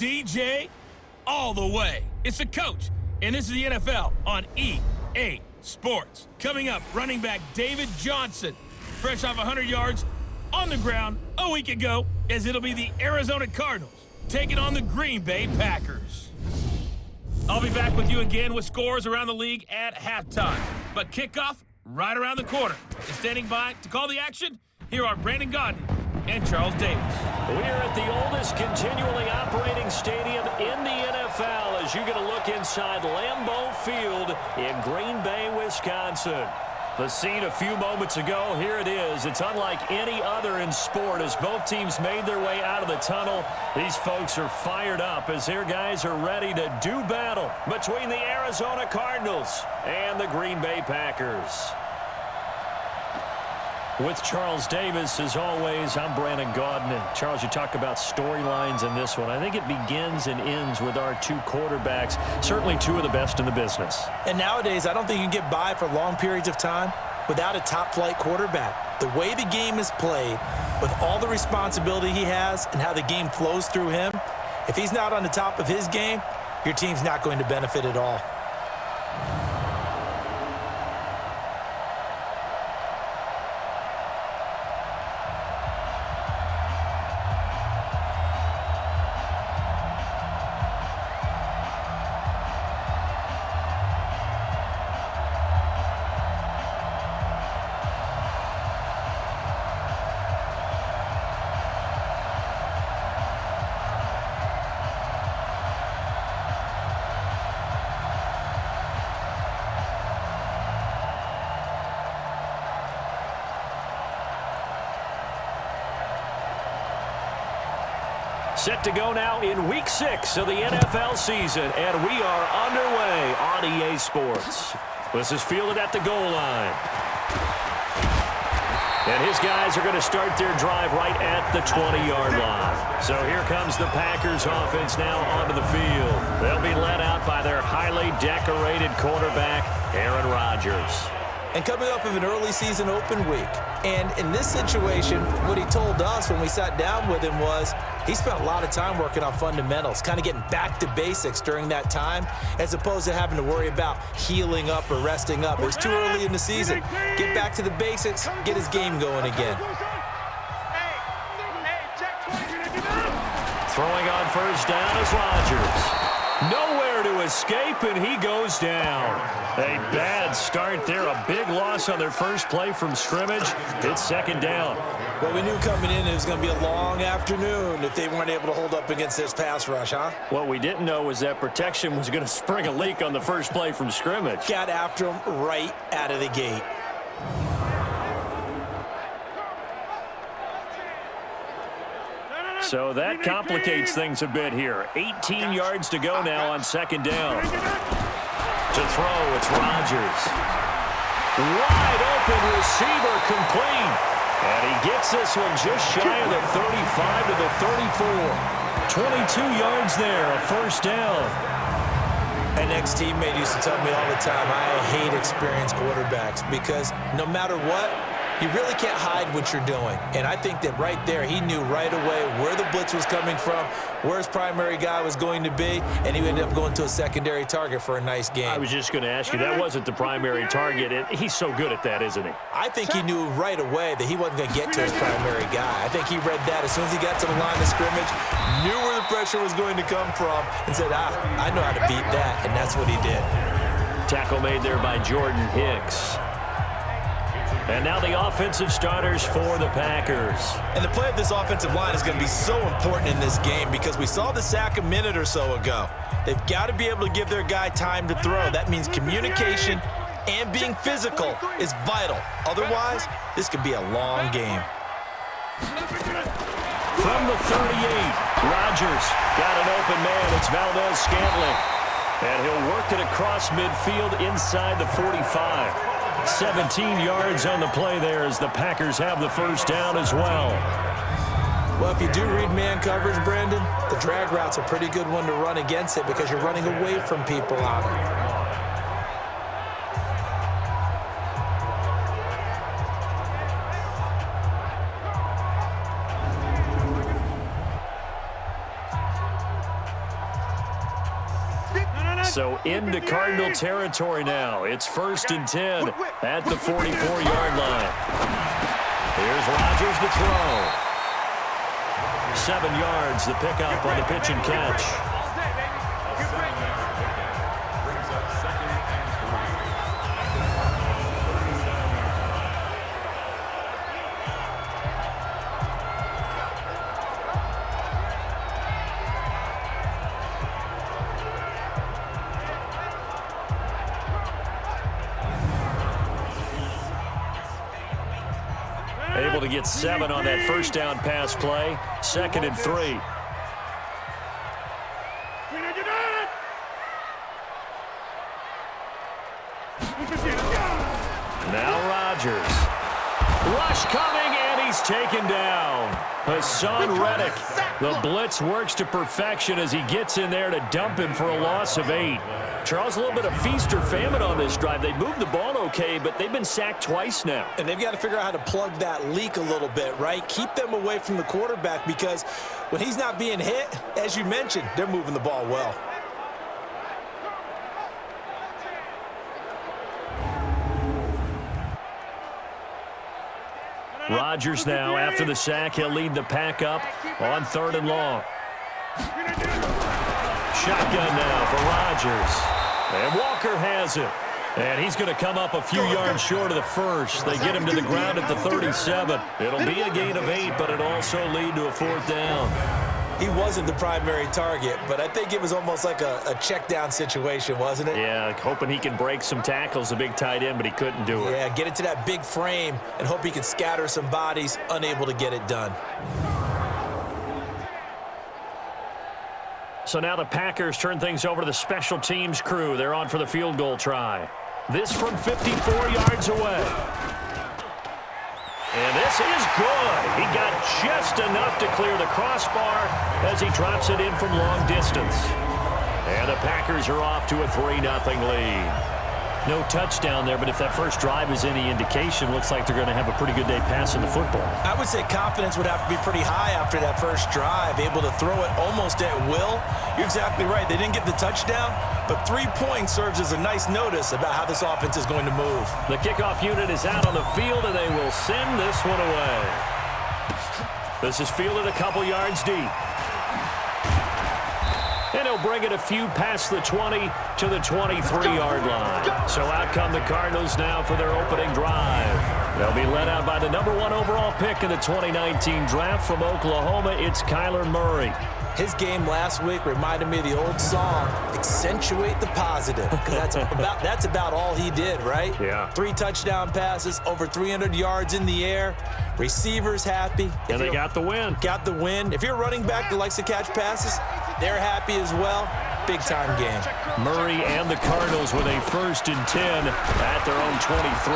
DJ all the way. It's the coach, and this is the NFL on EA Sports. Coming up, running back David Johnson, fresh off 100 yards on the ground a week ago, as it'll be the Arizona Cardinals taking on the Green Bay Packers. I'll be back with you again with scores around the league at halftime. But kickoff right around the corner. And standing by to call the action, here are Brandon Gaudin and Charles Davis. We are at the oldest continually operating stadium in the NFL as you get a look inside Lambeau Field in Green Bay, Wisconsin. The scene a few moments ago, here it is. It's unlike any other in sport as both teams made their way out of the tunnel. These folks are fired up as their guys are ready to do battle between the Arizona Cardinals and the Green Bay Packers. With Charles Davis, as always, I'm Brandon Gaudin. And Charles, you talk about storylines in this one. I think it begins and ends with our two quarterbacks, certainly two of the best in the business. And nowadays, I don't think you can get by for long periods of time without a top-flight quarterback. The way the game is played, with all the responsibility he has and how the game flows through him, if he's not on the top of his game, your team's not going to benefit at all. Set to go now in Week 6 of the NFL season, and we are underway on EA Sports. This is fielded at the goal line. And his guys are going to start their drive right at the 20-yard line. So here comes the Packers offense now onto the field. They'll be led out by their highly decorated quarterback, Aaron Rodgers. And coming up of an early season open week. And in this situation, what he told us when we sat down with him was he spent a lot of time working on fundamentals, kind of getting back to basics during that time, as opposed to having to worry about healing up or resting up. It was too early in the season. Get back to the basics, get his game going again. Throwing on first down is Rodgers. Nowhere to escape, and he goes down. A bad start there, a big loss on their first play from scrimmage. It's second down. Well, we knew coming in it was going to be a long afternoon if they weren't able to hold up against this pass rush, huh? What we didn't know was that protection was going to spring a leak on the first play from scrimmage. Got after him right out of the gate. So that complicates things a bit here. 18 yards to go now on second down. To throw, it's Rodgers. Wide open receiver complete. And he gets this one just shy of the 35 to the 34. 22 yards there, a first down. An ex-teammate used to tell me all the time, I hate experienced quarterbacks because no matter what, you really can't hide what you're doing. And I think that right there, he knew right away where the blitz was coming from, where his primary guy was going to be, and he ended up going to a secondary target for a nice game. I was just going to ask you, that wasn't the primary target. He's so good at that, isn't he? I think he knew right away that he wasn't going to get to his primary guy. I think he read that as soon as he got to the line of scrimmage, knew where the pressure was going to come from, and said, I know how to beat that, and that's what he did. Tackle made there by Jordan Hicks. And now the offensive starters for the Packers. And the play of this offensive line is going to be so important in this game because we saw the sack a minute or so ago. They've got to be able to give their guy time to throw. That means communication and being physical is vital. Otherwise, this could be a long game. From the 38, Rodgers got an open man. It's Valdez-Scantling. And he'll work it across midfield inside the 45. 17 yards on the play there as the Packers have the first down as well. Well, if you do read man coverage, Brandon, the drag route's a pretty good one to run against it because you're running away from people on it. So into Cardinal territory now. It's 1st and 10 at the 44-yard line. Here's Rodgers to throw. 7 yards, the pickup on the pitch and catch. Able to get 7 on that first down pass play. 2nd and 3. Now Rodgers. Rush coming, and he's taken down. Hassan Reddick. The blitz works to perfection as he gets in there to dump him for a loss of 8. Charles, a little bit of feast or famine on this drive. They moved the ball okay, but they've been sacked twice now. And they've got to figure out how to plug that leak a little bit, right? Keep them away from the quarterback, because when he's not being hit, as you mentioned, they're moving the ball well. Rodgers now, after the sack, he'll lead the pack up on 3rd and long. Shotgun now for Rodgers. And Walker has it. And he's going to come up a few yards short of the first. They get him to the ground at the 37. It'll be a gain of 8, but it'll also lead to a 4th down. He wasn't the primary target, but I think it was almost like a check down situation, wasn't it? Yeah, hoping he can break some tackles, a big tight end, but he couldn't do it. Yeah, get it to that big frame and hope he can scatter some bodies, unable to get it done. So now the Packers turn things over to the special teams crew. They're on for the field goal try. This from 54 yards away. And this is good. He got just enough to clear the crossbar as he drops it in from long distance. And the Packers are off to a 3-0 lead. No touchdown there, but if that first drive is any indication, looks like they're going to have a pretty good day passing the football. I would say confidence would have to be pretty high after that first drive, able to throw it almost at will. You're exactly right. They didn't get the touchdown, but 3 points serves as a nice notice about how this offense is going to move. The kickoff unit is out on the field, and they will send this one away. This is fielded a couple yards deep. And he'll bring it a few past the 20 to the 23-yard line. So out come the Cardinals now for their opening drive. They'll be led out by the #1 overall pick in the 2019 draft from Oklahoma. It's Kyler Murray. His game last week reminded me of the old song, accentuate the positive. Because that's about all he did, right? Yeah. 3 touchdown passes, over 300 yards in the air. Receivers happy. And they got the win. Got the win. If you're a running back that likes to catch passes, they're happy as well. Big-time game. Murray and the Cardinals with a 1st and 10 at their own 23.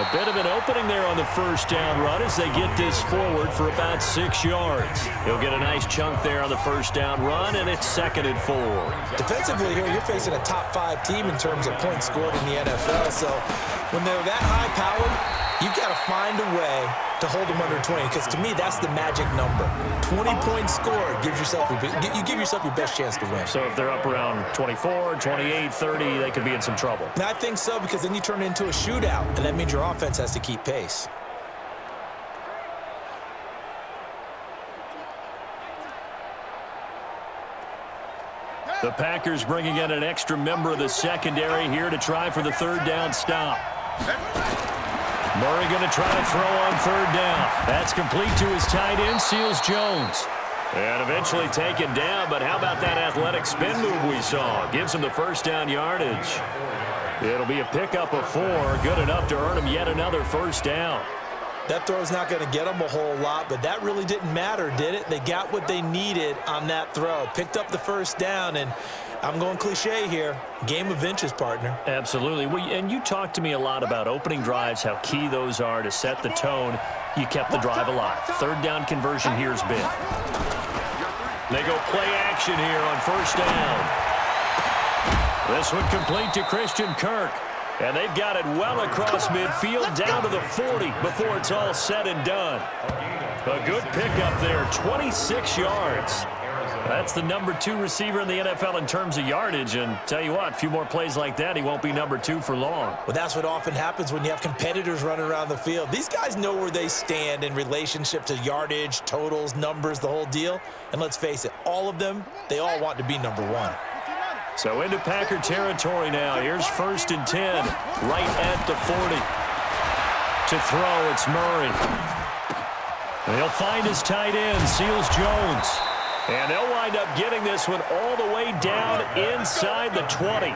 A bit of an opening there on the first down run as they get this forward for about 6 yards. He'll get a nice chunk there on the first down run, and it's 2nd and 4. Defensively here, you're facing a top 5 team in terms of points scored in the NFL. So when they're that high-powered, you've got to find a way to hold them under 20, because to me, that's the magic number. 20 points scored gives yourself you give yourself your best chance to win. So if they're up around 24, 28, 30, they could be in some trouble. And I think so, because then you turn it into a shootout, and that means your offense has to keep pace. The Packers bringing in an extra member of the secondary here to try for the 3rd down stop. Murray going to try to throw on 3rd down. That's complete to his tight end, Seals Jones. And eventually taken down, but how about that athletic spin move we saw? Gives him the 1st down yardage. It'll be a pickup of 4, good enough to earn him yet another 1st down. That throw's not going to get them a whole lot, but that really didn't matter, did it? They got what they needed on that throw. Picked up the 1st down, and I'm going cliche here. Game of inches, partner. Absolutely. Well, and you talked to me a lot about opening drives, how key those are to set the tone. You kept the drive alive. 3rd down conversion here is big. They go play action here on 1st down. This one complete to Christian Kirk. And they've got it well across midfield down to the 40 before it's all said and done. A good pickup there, 26 yards. That's the number 2 receiver in the NFL in terms of yardage. And tell you what, a few more plays like that, he won't be number 2 for long. Well, that's what often happens when you have competitors running around the field. These guys know where they stand in relationship to yardage, totals, numbers, the whole deal. And let's face it, all of them, they all want to be number 1. So into Packer territory now. Here's 1st and 10, right at the 40. To throw, it's Murray. And he'll find his tight end, Seals Jones. And they'll wind up getting this one all the way down inside the 20.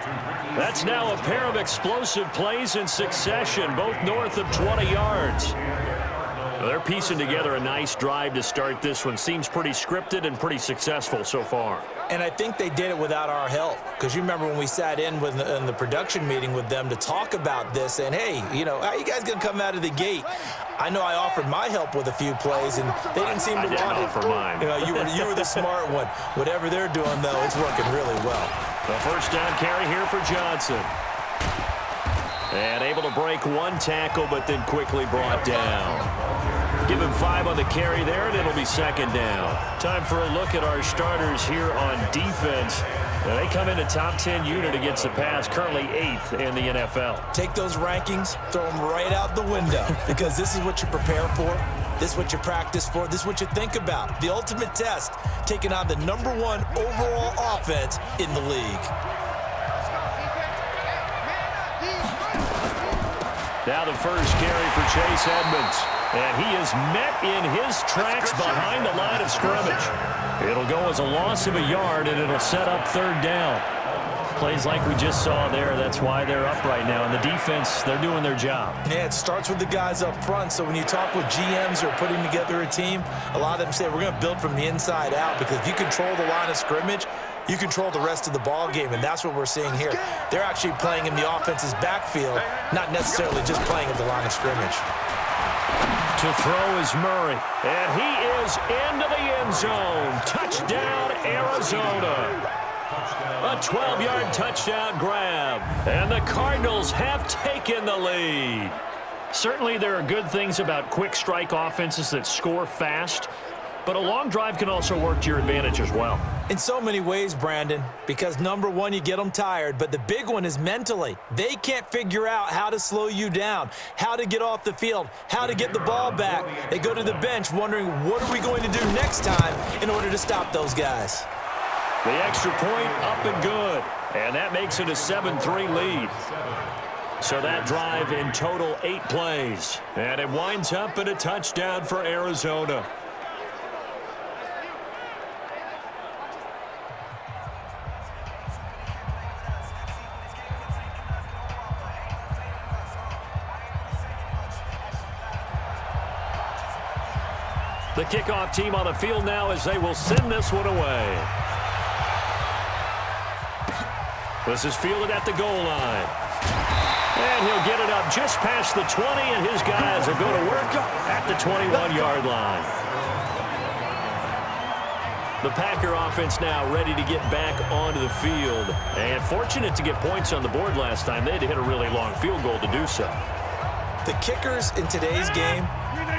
That's now a pair of explosive plays in succession, both north of 20 yards. Well, they're piecing together a nice drive to start this one. Seems pretty scripted and pretty successful so far. And I think they did it without our help. Because you remember when we sat in the production meeting with them to talk about this, and hey, you know, how you guys going to come out of the gate? I know I offered my help with a few plays, and they didn't seem to want it. I didn't offer mine. You know, you were the smart one. Whatever they're doing, though, it's working really well. The first down carry here for Johnson. And able to break one tackle, but then quickly brought down. Give him 5 on the carry there, and it'll be 2nd down. Time for a look at our starters here on defense. Now, they come in a top 10 unit against the pass, currently 8th in the NFL. Take those rankings, throw them right out the window, because this is what you prepare for. This is what you practice for. This is what you think about. The ultimate test, taking on the number 1 overall offense in the league. Now the first carry for Chase Edmonds. And he is met in his tracks behind the line of scrimmage. It'll go as a loss of a yard, and it'll set up 3rd down. Plays like we just saw there, that's why they're up right now. And the defense, they're doing their job. Yeah, it starts with the guys up front. So when you talk with GMs or putting together a team, a lot of them say we're going to build from the inside out, because if you control the line of scrimmage, you control the rest of the ball game, and that's what we're seeing here. They're actually playing in the offense's backfield, not necessarily just playing at the line of scrimmage. To throw is Murray, and he is into the end zone. Touchdown, Arizona. A 12-yard touchdown grab, and the Cardinals have taken the lead. Certainly there are good things about quick strike offenses that score fast, but a long drive can also work to your advantage as well. In so many ways, Brandon, because number 1, you get them tired, but the big one is mentally. They can't figure out how to slow you down, how to get off the field, how to get the ball back. They go to the bench wondering, what are we going to do next time in order to stop those guys? The extra point up and good, and that makes it a 7-3 lead. So that drive in total 8 plays, and it winds up in a touchdown for Arizona. The kickoff team on the field now as they will send this one away. This is fielded at the goal line. And he'll get it up just past the 20, and his guys will go to work at the 21-yard line. The Packer offense now ready to get back onto the field. And fortunate to get points on the board last time. They had to hit a really long field goal to do so. The kickers in today's game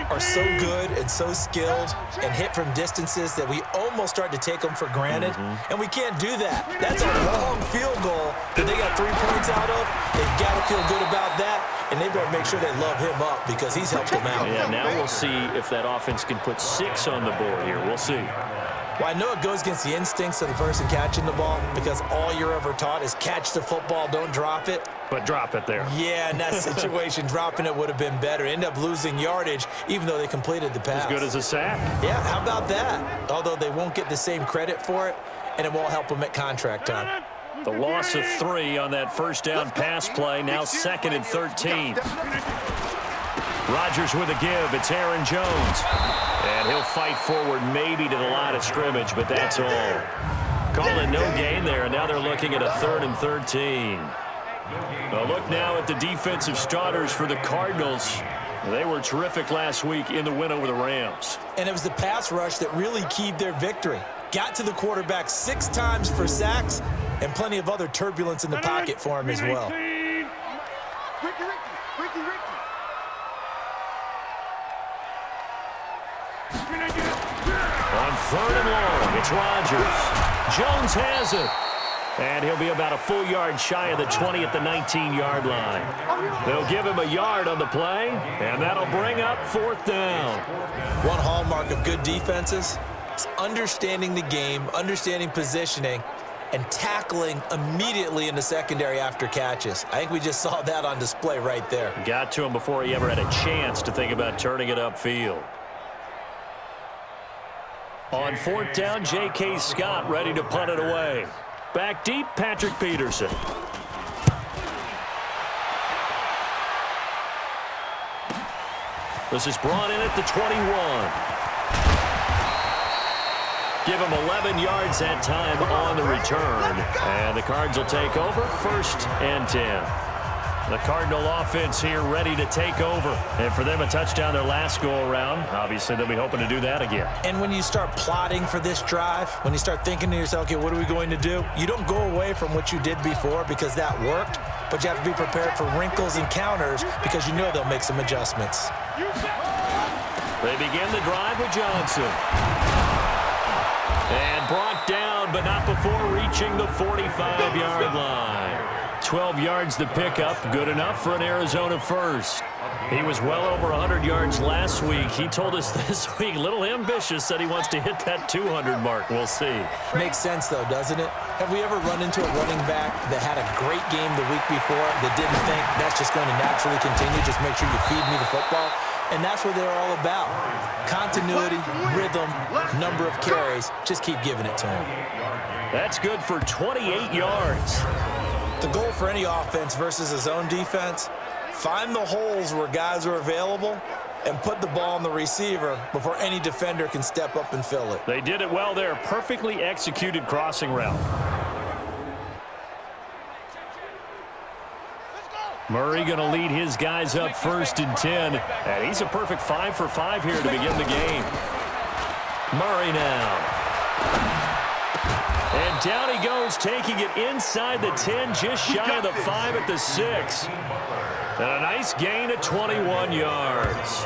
are so good and so skilled and hit from distances that we almost start to take them for granted, and we can't do that. That's a long field goal that they got 3 points out of. They've got to feel good about that, and they better make sure they love him up because he's helped them out. Yeah, now we'll see if that offense can put 6 on the board here. We'll see. Well, I know it goes against the instincts of the person catching the ball because all you're ever taught is catch the football, don't drop it. But drop it there. Yeah, in that situation, dropping it would have been better. End up losing yardage, even though they completed the pass. As good as a sack. Yeah, how about that? Although they won't get the same credit for it, and it won't help them at contract time. The loss of 3 on that first down pass play, now 2nd and 13. Rodgers with a give. It's Aaron Jones. And he'll fight forward maybe to the line of scrimmage, but that's all. Calling no gain there, and now they're looking at a 3rd and 13. A look now at the defensive starters for the Cardinals. They were terrific last week in the win over the Rams. And it was the pass rush that really keyed their victory. Got to the quarterback 6 times for sacks and plenty of other turbulence in the pocket for him as well. On 3rd and long, It's Rodgers. Jones has it. And he'll be about a full yard shy of the 20 at the 19-yard line. They'll give him a yard on the play, and that'll bring up 4th down. One hallmark of good defenses is understanding the game, understanding positioning, and tackling immediately in the secondary after catches. I think we just saw that on display right there. Got to him before he ever had a chance to think about turning it upfield. On 4th down, J.K. Scott ready to punt it away. Back deep, Patrick Peterson. This is brought in at the 21. Give him 11 yards that time on the return. And the Cards will take over 1st and 10. The Cardinal offense here ready to take over. And for them, a touchdown their last go-around. Obviously, they'll be hoping to do that again. And when you start plotting for this drive, when you start thinking to yourself, okay, what are we going to do? You don't go away from what you did before because that worked, but you have to be prepared for wrinkles and counters because you know they'll make some adjustments. They begin the drive with Johnson. And brought down, but not before reaching the 45-yard line. 12 yards to pick up, good enough for an Arizona first. He was well over 100 yards last week. He told us this week, a little ambitious, said he wants to hit that 200 mark. We'll see. Makes sense, though, doesn't it? Have we ever run into a running back that had a great game the week before that didn't think that's just going to naturally continue, just make sure you feed me the football? And that's what they're all about. Continuity, rhythm, number of carries. Just keep giving it to him. That's good for 28 yards. The goal for any offense versus a zone defense, find the holes where guys are available and put the ball on the receiver before any defender can step up and fill it. They did it well there. Perfectly executed crossing route. Murray going to lead his guys up 1st and 10. And he's a perfect 5 for 5 here to begin the game. Murray now. And down he goes, taking it inside the 10, just shy of the 5 at the 6. And a nice gain of 21 yards.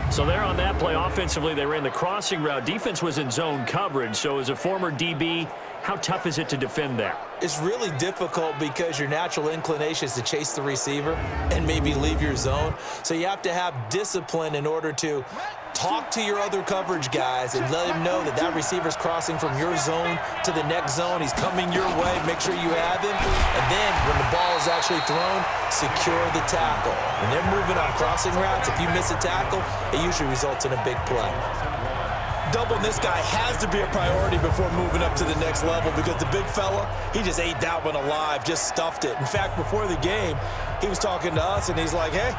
So there on that play, offensively, they ran the crossing route. Defense was in zone coverage. So as a former DB, how tough is it to defend that? It's really difficult because your natural inclination is to chase the receiver and maybe leave your zone. So you have to have discipline in order to talk to your other coverage guys and let him know that that receiver's crossing from your zone to the next zone. He's coming your way. Make sure you have him. And then when the ball is actually thrown, secure the tackle. When they're moving on crossing routes, if you miss a tackle, it usually results in a big play. Doubling this guy has to be a priority before moving up to the next level because the big fella, he just ate that one alive, just stuffed it. In fact, before the game, he was talking to us, and he's like, hey,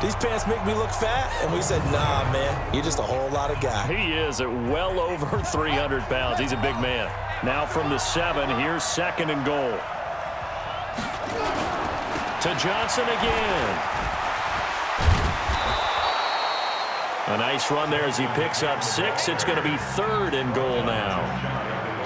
these pants make me look fat? And we said, nah, man, you're just a whole lot of guy. He is at well over 300 pounds. He's a big man. Now from the 7, here's 2nd and goal. To Johnson again. A nice run there as he picks up 6. It's going to be 3rd and goal now.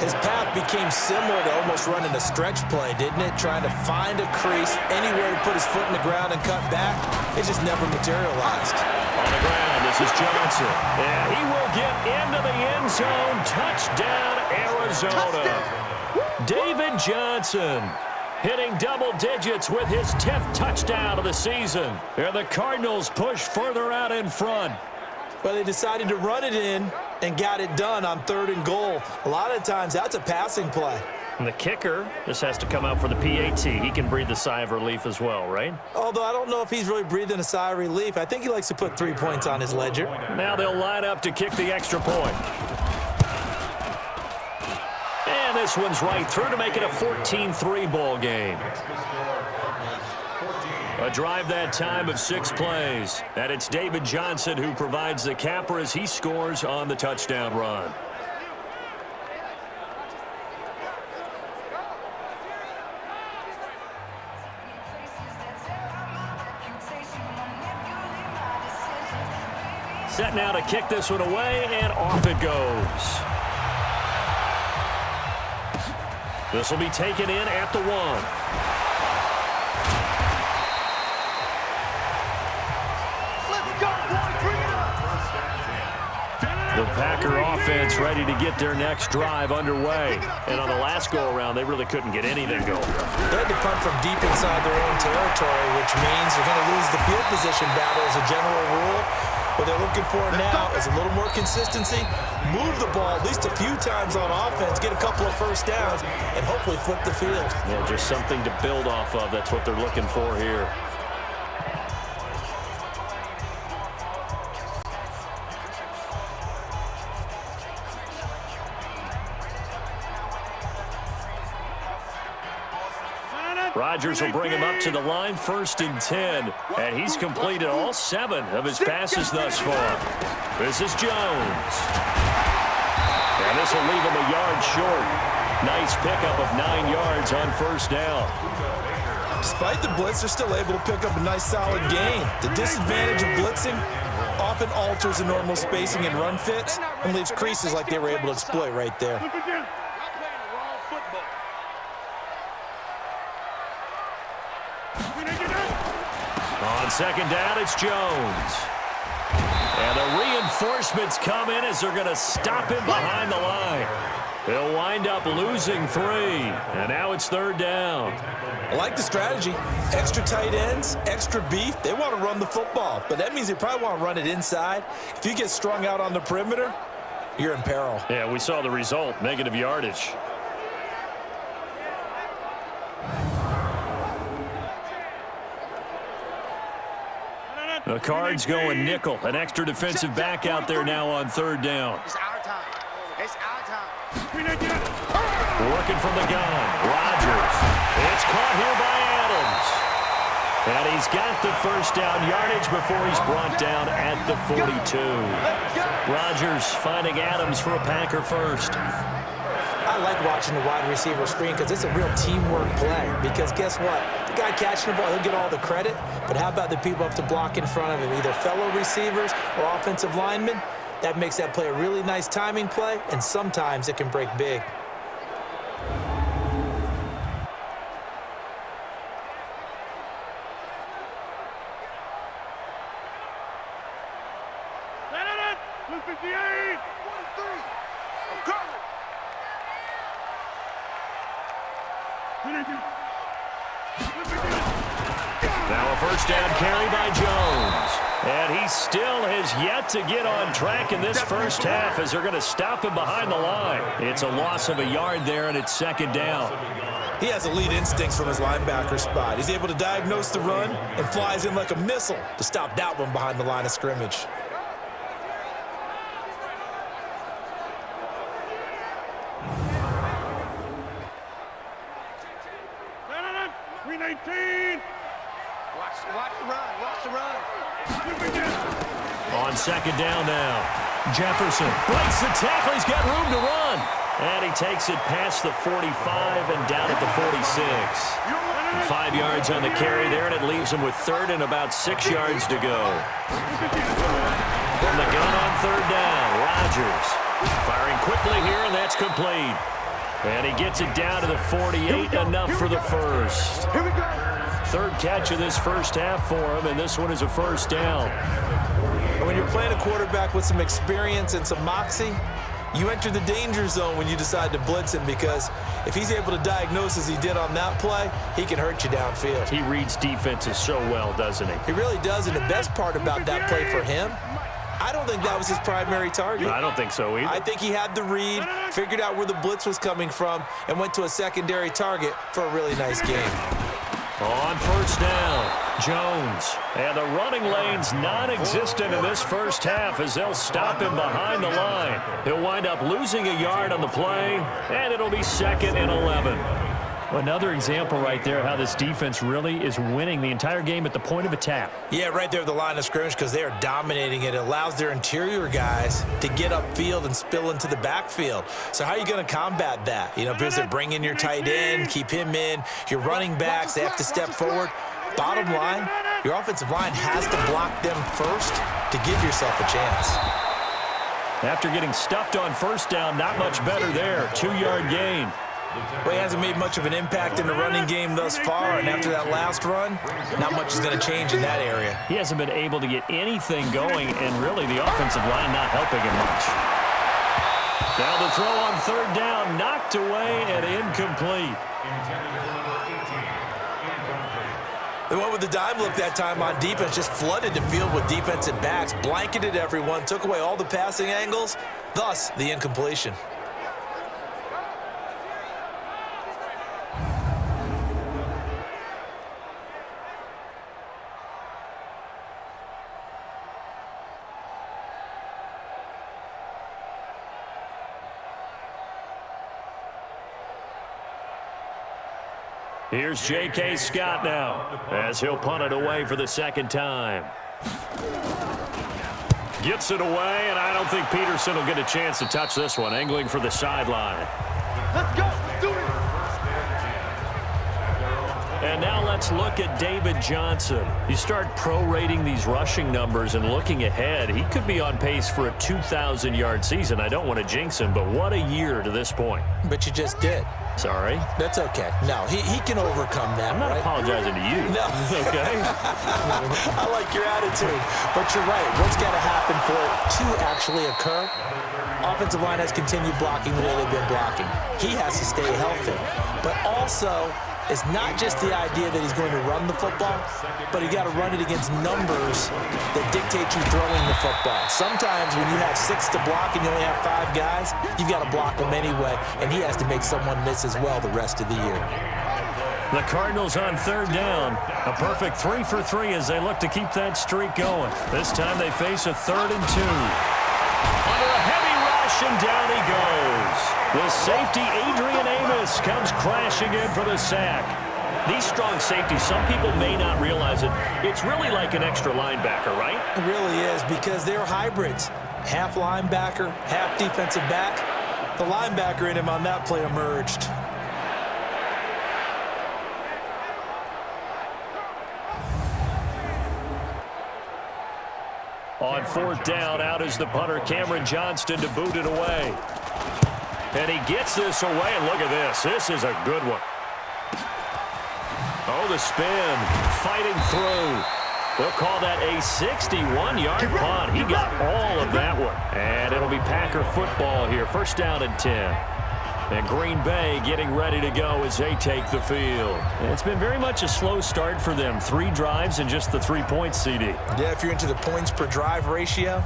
His path became similar to almost running a stretch play, didn't it? Trying to find a crease, anywhere to put his foot in the ground and cut back. It just never materialized. On the ground, this is Johnson. And he will get into the end zone. Touchdown, Arizona. David Johnson hitting double digits with his 10th touchdown of the season. And the Cardinals push further out in front. Well, they decided to run it in and got it done on 3rd and goal. A lot of times, that's a passing play. And the kicker just has to come out for the PAT. He can breathe a sigh of relief as well, right? Although I don't know if he's really breathing a sigh of relief. I think he likes to put 3 points on his ledger. Now they'll line up to kick the extra point. And this one's right through to make it a 14-3 ball game. A drive that time of 6 plays. And it's David Johnson who provides the capper as he scores on the touchdown run. Set now to kick this one away, and off it goes. This will be taken in at the 1. The Packer offense ready to get their next drive underway. And on the last go-around, they really couldn't get anything going. They had to punt from deep inside their own territory, which means they're going to lose the field position battle as a general rule. What they're looking for now is a little more consistency, move the ball at least a few times on offense, get a couple of first downs, and hopefully flip the field. Yeah, just something to build off of. That's what they're looking for here. Rodgers will bring him up to the line, 1st and 10. And he's completed all 7 of his passes thus far. This is Jones. And this will leave him a yard short. Nice pickup of 9 yards on 1st down. Despite the blitz, they're still able to pick up a nice solid gain. The disadvantage of blitzing often alters the normal spacing and run fits and leaves creases like they were able to exploit right there. On 2nd down, it's Jones. And the reinforcements come in as they're going to stop him behind the line. He'll wind up losing 3. And now it's 3rd down. I like the strategy. Extra tight ends, extra beef. They want to run the football, but that means they probably want to run it inside. If you get strung out on the perimeter, you're in peril. Yeah, we saw the result, negative yardage. The Cards going nickel. An extra defensive back out there now on 3rd down. It's our time. It's our time. Working from the gun. Rodgers. It's caught here by Adams. And he's got the 1st down yardage before he's brought down at the 42. Rodgers finding Adams for a Packer first. I like watching the wide receiver screen because it's a real teamwork play. Because guess what? The guy catching the ball, he'll get all the credit. But how about the people up to block in front of him, either fellow receivers or offensive linemen? That makes that play a really nice timing play, and sometimes it can break big. Now a 1st down carry by Jones. And he still has yet to get on track in this 1st half as they're going to stop him behind the line. It's a loss of a yard there, and it's 2nd down. He has elite instincts from his linebacker spot. He's able to diagnose the run and flies in like a missile to stop that one behind the line of scrimmage. Watch the run. Watch the run. On 2nd down now. Jefferson breaks the tackle. He's got room to run. And he takes it past the 45 and down at the 46. 5 yards on the carry there, and it leaves him with 3rd and about 6 yards to go. From the gun on 3rd down, Rodgers firing quickly here, and that's complete. And he gets it down to the 48, enough for the first. 3rd catch of this 1st half for him, and this one is a 1st down. And when you're playing a quarterback with some experience and some moxie, you enter the danger zone when you decide to blitz him, because if he's able to diagnose as he did on that play, he can hurt you downfield. He reads defenses so well, doesn't he? He really does, and the best part about that play for him, I don't think that was his primary target. I don't think so either. I think he had the read, figured out where the blitz was coming from, and went to a secondary target for a really nice game. On 1st down, Jones. And the running lane's non-existent in this 1st half as they'll stop him behind the line. He'll wind up losing a yard on the play, and it'll be 2nd and 11. Another example right there how this defense really is winning the entire game at the point of attack. Yeah, right there at the line of scrimmage, because they are dominating it. It allows their interior guys to get upfield and spill into the backfield. So how are you going to combat that? You know, because they bring in your tight end, keep him in. Your running backs, they have to step forward. Bottom line, your offensive line has to block them first to give yourself a chance. After getting stuffed on 1st down, not much better there. 2-yard gain. Well, he hasn't made much of an impact in the running game thus far, and after that last run, not much is going to change in that area. He hasn't been able to get anything going, and really the offensive line not helping him much. Now the throw on third down, knocked away and incomplete. They went with the dime look that time on defense, just flooded the field with defensive backs, blanketed everyone, took away all the passing angles, thus the incompletion. Here's J.K. Scott now as he'll punt it away for the second time. Gets it away, and I don't think Peterson will get a chance to touch this one, angling for the sideline. Let's go. Do it. And now let's look at David Johnson. You start prorating these rushing numbers and looking ahead, he could be on pace for a 2,000-yard season. I don't want to jinx him, but what a year to this point. But you just did. Sorry? That's okay. No, he can overcome that. I'm not apologizing to you. No. Okay? I like your attitude. But you're right. What's got to happen for it to actually occur? Offensive line has continued blocking the way they've been blocking. He has to stay healthy. But also, it's not just the idea that he's going to run the football, but you got to run it against numbers that dictate you throwing the football. Sometimes when you have 6 to block and you only have 5 guys, you've got to block them anyway, and he has to make someone miss as well the rest of the year. The Cardinals on third down. A perfect 3 for 3 as they look to keep that streak going. This time they face a 3rd and 2. Under a heavy rush, and down he goes. The safety, Adrian Amos, comes crashing in for the sack. These strong safeties, some people may not realize it. It's really like an extra linebacker, right? It really is, because they're hybrids. Half linebacker, half defensive back. The linebacker in him on that play emerged. On fourth down, out is the punter, Cameron Johnston, to boot it away. And he gets this away, and look at this. This is a good one. Oh, the spin, fighting through. They'll call that a 61-yard punt. He got all of that one. And it'll be Packer football here. First down and 10. And Green Bay getting ready to go as they take the field. And it's been very much a slow start for them. 3 drives and just the 3 points, CD. Yeah, if you're into the points per drive ratio,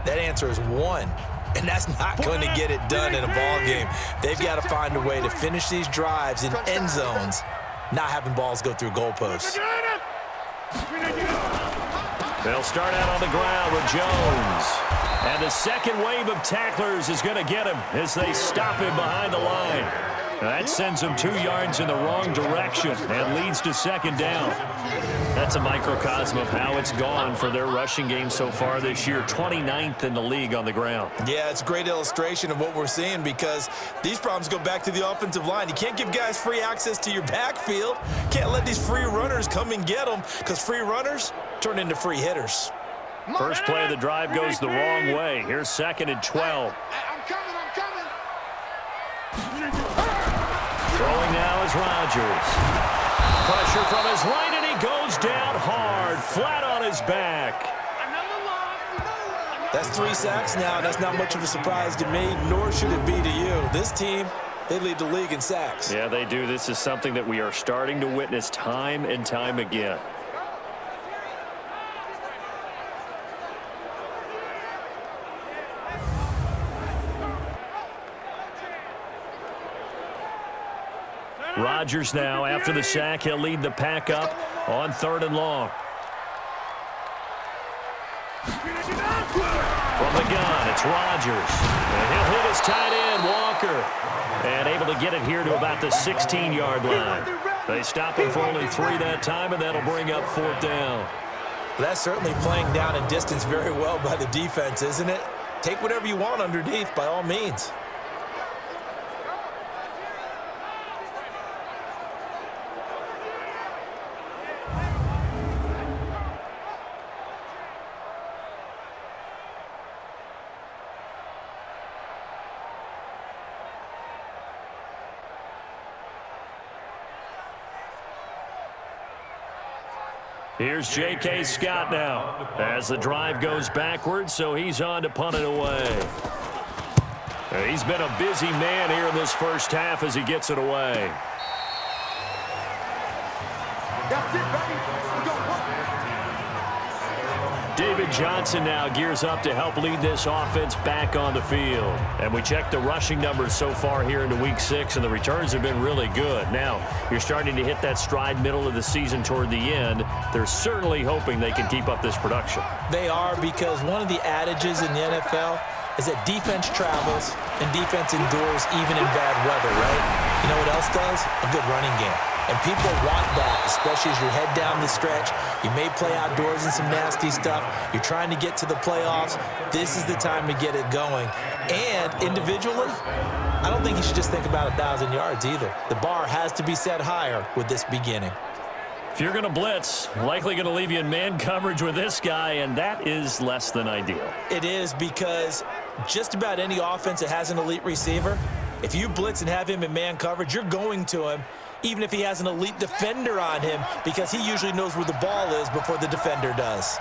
that answer is 1. And that's not going to get it done in a ball game. They've got to find a way to finish these drives in end zones, not having balls go through goalposts. They'll start out on the ground with Jones. And the second wave of tacklers is going to get him as they stop him behind the line. That sends him 2 yards in the wrong direction and leads to second down. That's a microcosm of how it's gone for their rushing game so far this year. 29th in the league on the ground. Yeah, it's a great illustration of what we're seeing, because these problems go back to the offensive line. You can't give guys free access to your backfield. Can't let these free runners come and get them, because free runners turn into free hitters. First play of the drive goes the wrong way. Here's 2nd and 12. I'm coming. Throwing now is Rodgers. Pressure from his right, and he goes down hard, flat on his back. That's 3 sacks now. That's not much of a surprise to me, nor should it be to you. This team, they lead the league in sacks. Yeah, they do. This is something that we are starting to witness time and time again. Rodgers now, after the sack, he'll lead the pack up on 3rd and long. From the gun, it's Rodgers. And he'll hit his tight end, Walker. And able to get it here to about the 16-yard line. They stop him for only 3 that time, and that'll bring up 4th down. That's certainly playing down and distance very well by the defense, isn't it? Take whatever you want underneath, by all means. Here's J.K. Scott now as the drive goes backwards, so he's on to punt it away. He's been a busy man here in this first half as he gets it away. That's it, baby. We go work. David Johnson now gears up to help lead this offense back on the field. And we checked the rushing numbers so far here into Week 6, and the returns have been really good. Now, you're starting to hit that stride middle of the season toward the end. They're certainly hoping they can keep up this production. They are, because one of the adages in the NFL is that defense travels and defense endures even in bad weather, right? You know what else does? A good running game. And people want that, especially as you head down the stretch. You may play outdoors in some nasty stuff. You're trying to get to the playoffs. This is the time to get it going. And individually, I don't think you should just think about 1,000 yards either. The bar has to be set higher with this beginning. If you're going to blitz, likely going to leave you in man coverage with this guy, and that is less than ideal. It is, because just about any offense that has an elite receiver, if you blitz and have him in man coverage, you're going to him, even if he has an elite defender on him, because he usually knows where the ball is before the defender does.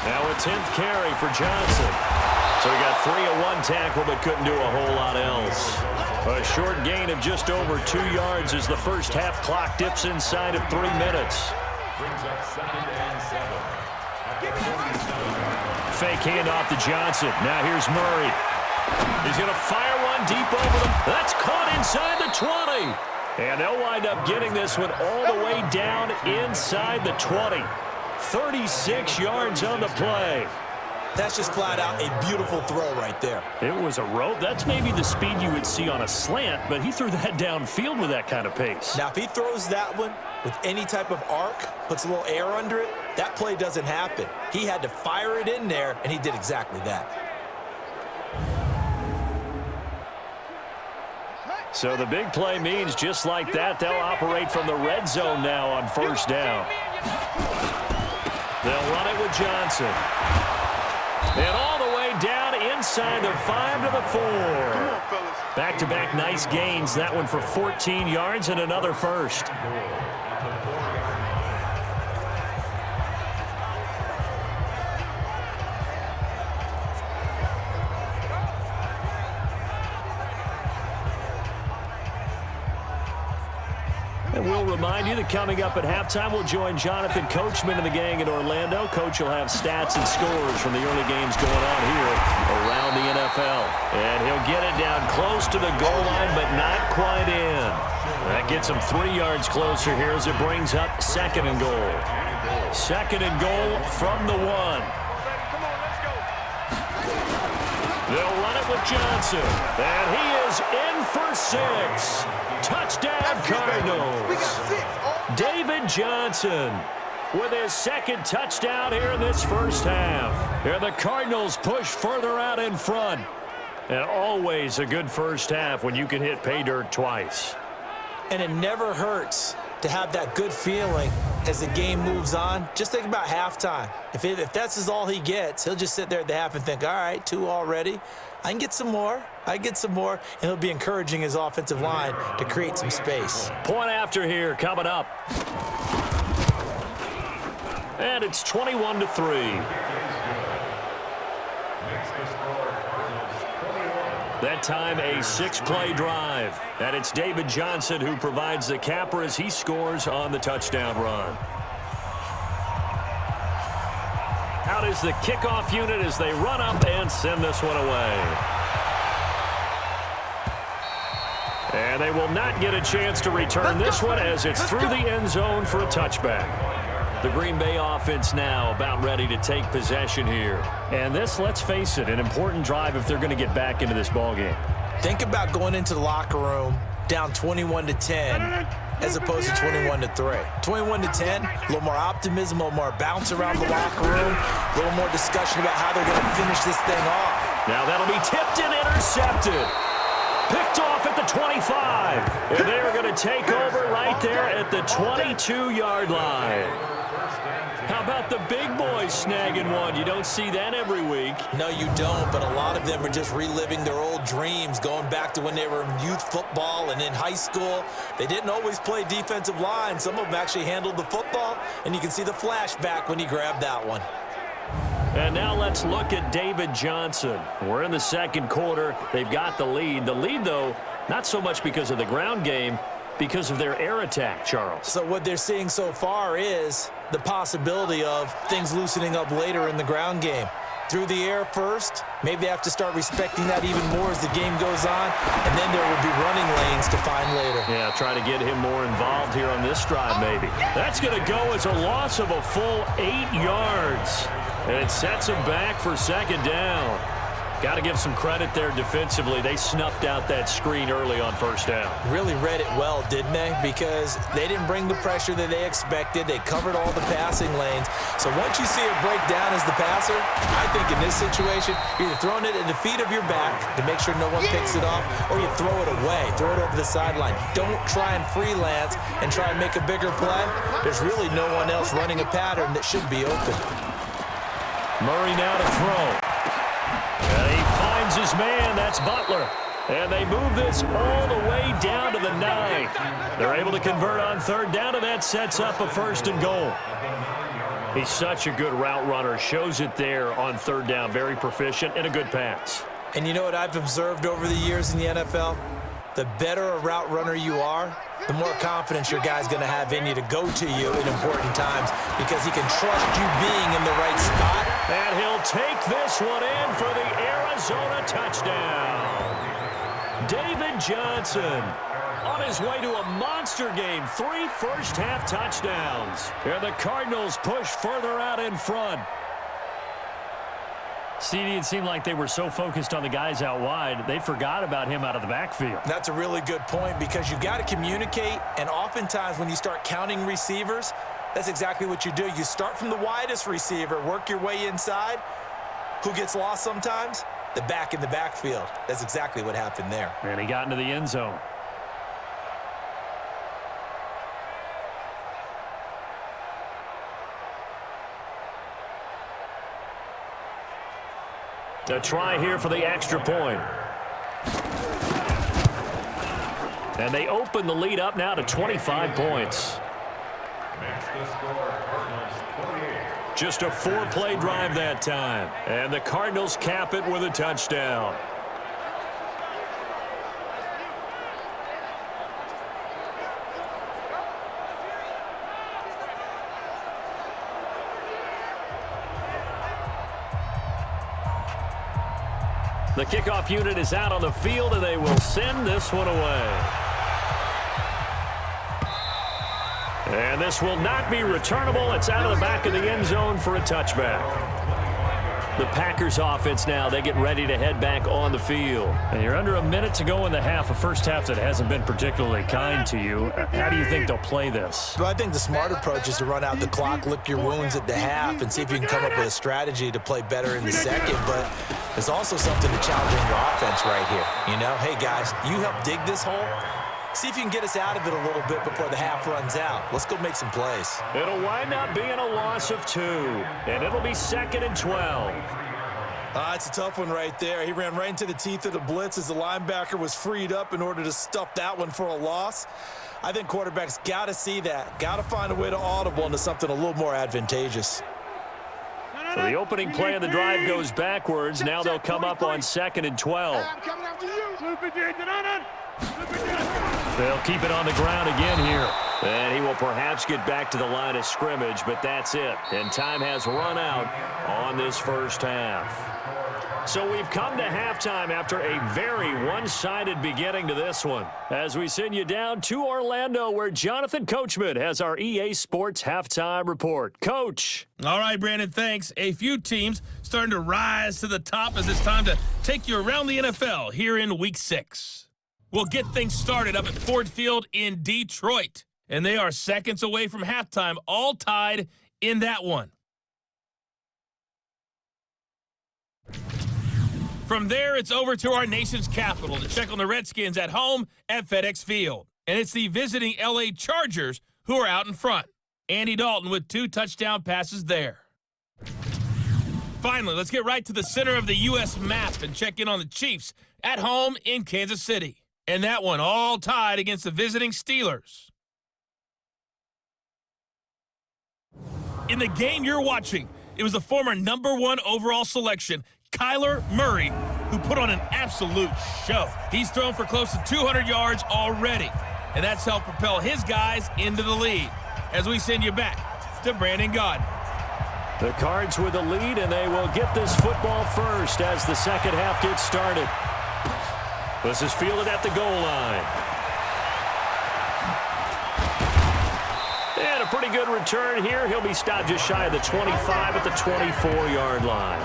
Now a 10th carry for Johnson. So he got 3 on 1 tackle, but couldn't do a whole lot else. A short gain of just over 2 yards as the first half clock dips inside of 3 minutes. Fake handoff to Johnson. Now here's Murray. He's going to fire one deep over them. That's caught inside the 20. And they'll wind up getting this one all the way down inside the 20. 36 yards on the play. That's just flat out a beautiful throw right there. It was a rope. That's maybe the speed you would see on a slant, but he threw that downfield with that kind of pace. Now, if he throws that one with any type of arc, puts a little air under it, that play doesn't happen. He had to fire it in there, and he did exactly that. So the big play means just like that, they'll operate from the red zone now on first down. They'll run it with Johnson. And all the way down inside the 5 to the 4. Back-to-back nice gains. That one for 14 yards and another first. And we'll remind you that coming up at halftime, we'll join Jonathan Coachman and the gang in Orlando. Coach will have stats and scores from the early games going on here around the NFL. And he'll get it down close to the goal line, but not quite in. That gets him 3 yards closer here as it brings up 2nd and goal. 2nd and goal from the 1. They'll run it with Johnson. And he is in for 6. Touchdown, Cardinals. David Johnson with his 2nd touchdown here in this first half. And the Cardinals push further out in front. And always a good first half when you can hit pay dirt twice. And it never hurts to have that good feeling as the game moves on. Just think about halftime. If that's all he gets, he'll just sit there at the half and think, all right, 2 already. I can get some more. And he'll be encouraging his offensive line to create some space. Point after here coming up. And it's 21-3. That time a 6-play drive. And it's David Johnson who provides the capper as he scores on the touchdown run. Out is the kickoff unit as they run up and send this one away. And they will not get a chance to return this one as it's through the end zone for a touchback. The Green Bay offense now about ready to take possession here. And this, let's face it, an important drive if they're going to get back into this ballgame. Think about going into the locker room down 21-10 as opposed to 21-3. 21-10, a little more optimism, a little more bounce around the locker room, a little more discussion about how they're going to finish this thing off. Now that'll be tipped and intercepted. Picked off at the 25. And they're going to take over right there at the 22-yard line. How about the big boys snagging one? You don't see that every week. No, you don't, but a lot of them are just reliving their old dreams, going back to when they were in youth football and in high school. They didn't always play defensive line. Some of them actually handled the football, and you can see the flashback when he grabbed that one. And now let's look at David Johnson. We're in the second quarter. They've got the lead. The lead, though, not so much because of the ground game, because of their air attack, Charles. So what they're seeing so far is the possibility of things loosening up later in the ground game. Through the air first, maybe they have to start respecting that even more as the game goes on, and then there will be running lanes to find later. Yeah, try to get him more involved here on this drive, maybe. That's going to go as a loss of a full 8 yards. And it sets him back for second down. Got to give some credit there defensively. They snuffed out that screen early on first down. Really read it well, didn't they? Because they didn't bring the pressure that they expected. They covered all the passing lanes. So once you see it break down as the passer, I think in this situation, you're either throwing it at the feet of your back to make sure no one picks it off, or you throw it away, throw it over the sideline. Don't try and freelance and try and make a bigger play. There's really no one else running a pattern that should be open. Murray now to throw. And he finds his man. That's Butler. And they move this all the way down to the 9. They're able to convert on third down, and that sets up a first and goal. He's such a good route runner. Shows it there on third down. Very proficient and a good pass. And you know what I've observed over the years in the NFL? The better a route runner you are, the more confidence your guy's going to have in you to go to you in important times because he can trust you being in the right spot. And he'll take this one in for the Arizona touchdown. David Johnson on his way to a monster game. 3 first-half touchdowns. And the Cardinals push further out in front. CD, it seemed like they were so focused on the guys out wide, they forgot about him out of the backfield. That's a really good point because you got to communicate, and oftentimes when you start counting receivers, that's exactly what you do. You start from the widest receiver, work your way inside. Who gets lost sometimes? The back in the backfield. That's exactly what happened there. And he got into the end zone. A try here for the extra point. And they open the lead up now to 25 points. Just a 4-play drive that time. And the Cardinals cap it with a touchdown. The kickoff unit is out on the field, and they will send this one away. And this will not be returnable. It's out of the back of the end zone for a touchback. The Packers offense now, they get ready to head back on the field. And you're under a minute to go in the half, a first half that hasn't been particularly kind to you. How do you think they'll play this? Well, I think the smart approach is to run out the clock, lick your wounds at the half, and see if you can come up with a strategy to play better in the second. But there's also something to challenging your offense right here. You know, hey, guys, you help dig this hole. See if you can get us out of it a little bit before the half runs out. Let's go make some plays. It'll wind up being a loss of 2, and it'll be 2nd and 12. It's a tough one right there. He ran right into the teeth of the blitz as the linebacker was freed up in order to stuff that one for a loss. I think quarterbacks got to see that. Got to find a way to audible into something a little more advantageous. So the opening play of the drive goes backwards. Now they'll come up on 2nd and 12. They'll keep it on the ground again here. And he will perhaps get back to the line of scrimmage, but that's it. And time has run out on this first half. So we've come to halftime after a very one-sided beginning to this one. As we send you down to Orlando, where Jonathan Coachman has our EA Sports halftime report. Coach. All right, Brandon, thanks. A few teams starting to rise to the top as it's time to take you around the NFL here in Week 6. We'll get things started up at Ford Field in Detroit. And they are seconds away from halftime, all tied in that one. From there, it's over to our nation's capital to check on the Redskins at home at FedEx Field. And it's the visiting LA Chargers who are out in front. Andy Dalton with 2 touchdown passes there. Finally, let's get right to the center of the U.S. map and check in on the Chiefs at home in Kansas City. And that one all tied against the visiting Steelers. In the game you're watching, it was the former #1 overall selection, Kyler Murray, who put on an absolute show. He's thrown for close to 200 yards already, and that's helped propel his guys into the lead. As we send you back to Brandon Gaudin. The Cards with the lead, and they will get this football first as the second half gets started. This is fielded at the goal line. And a pretty good return here. He'll be stopped just shy of the 25 at the 24-yard line.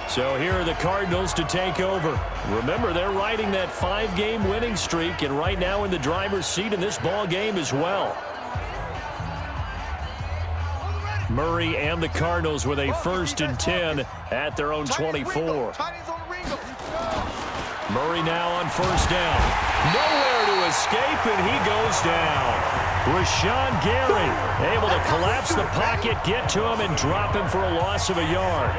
So here are the Cardinals to take over. Remember, they're riding that 5-game winning streak, and right now in the driver's seat in this ball game as well. Murray and the Cardinals with a 1st and 10 at their own 24. Murray now on 1st down. Nowhere to escape, and he goes down. Rashawn Gary able to collapse the pocket, get to him, and drop him for a loss of a yard.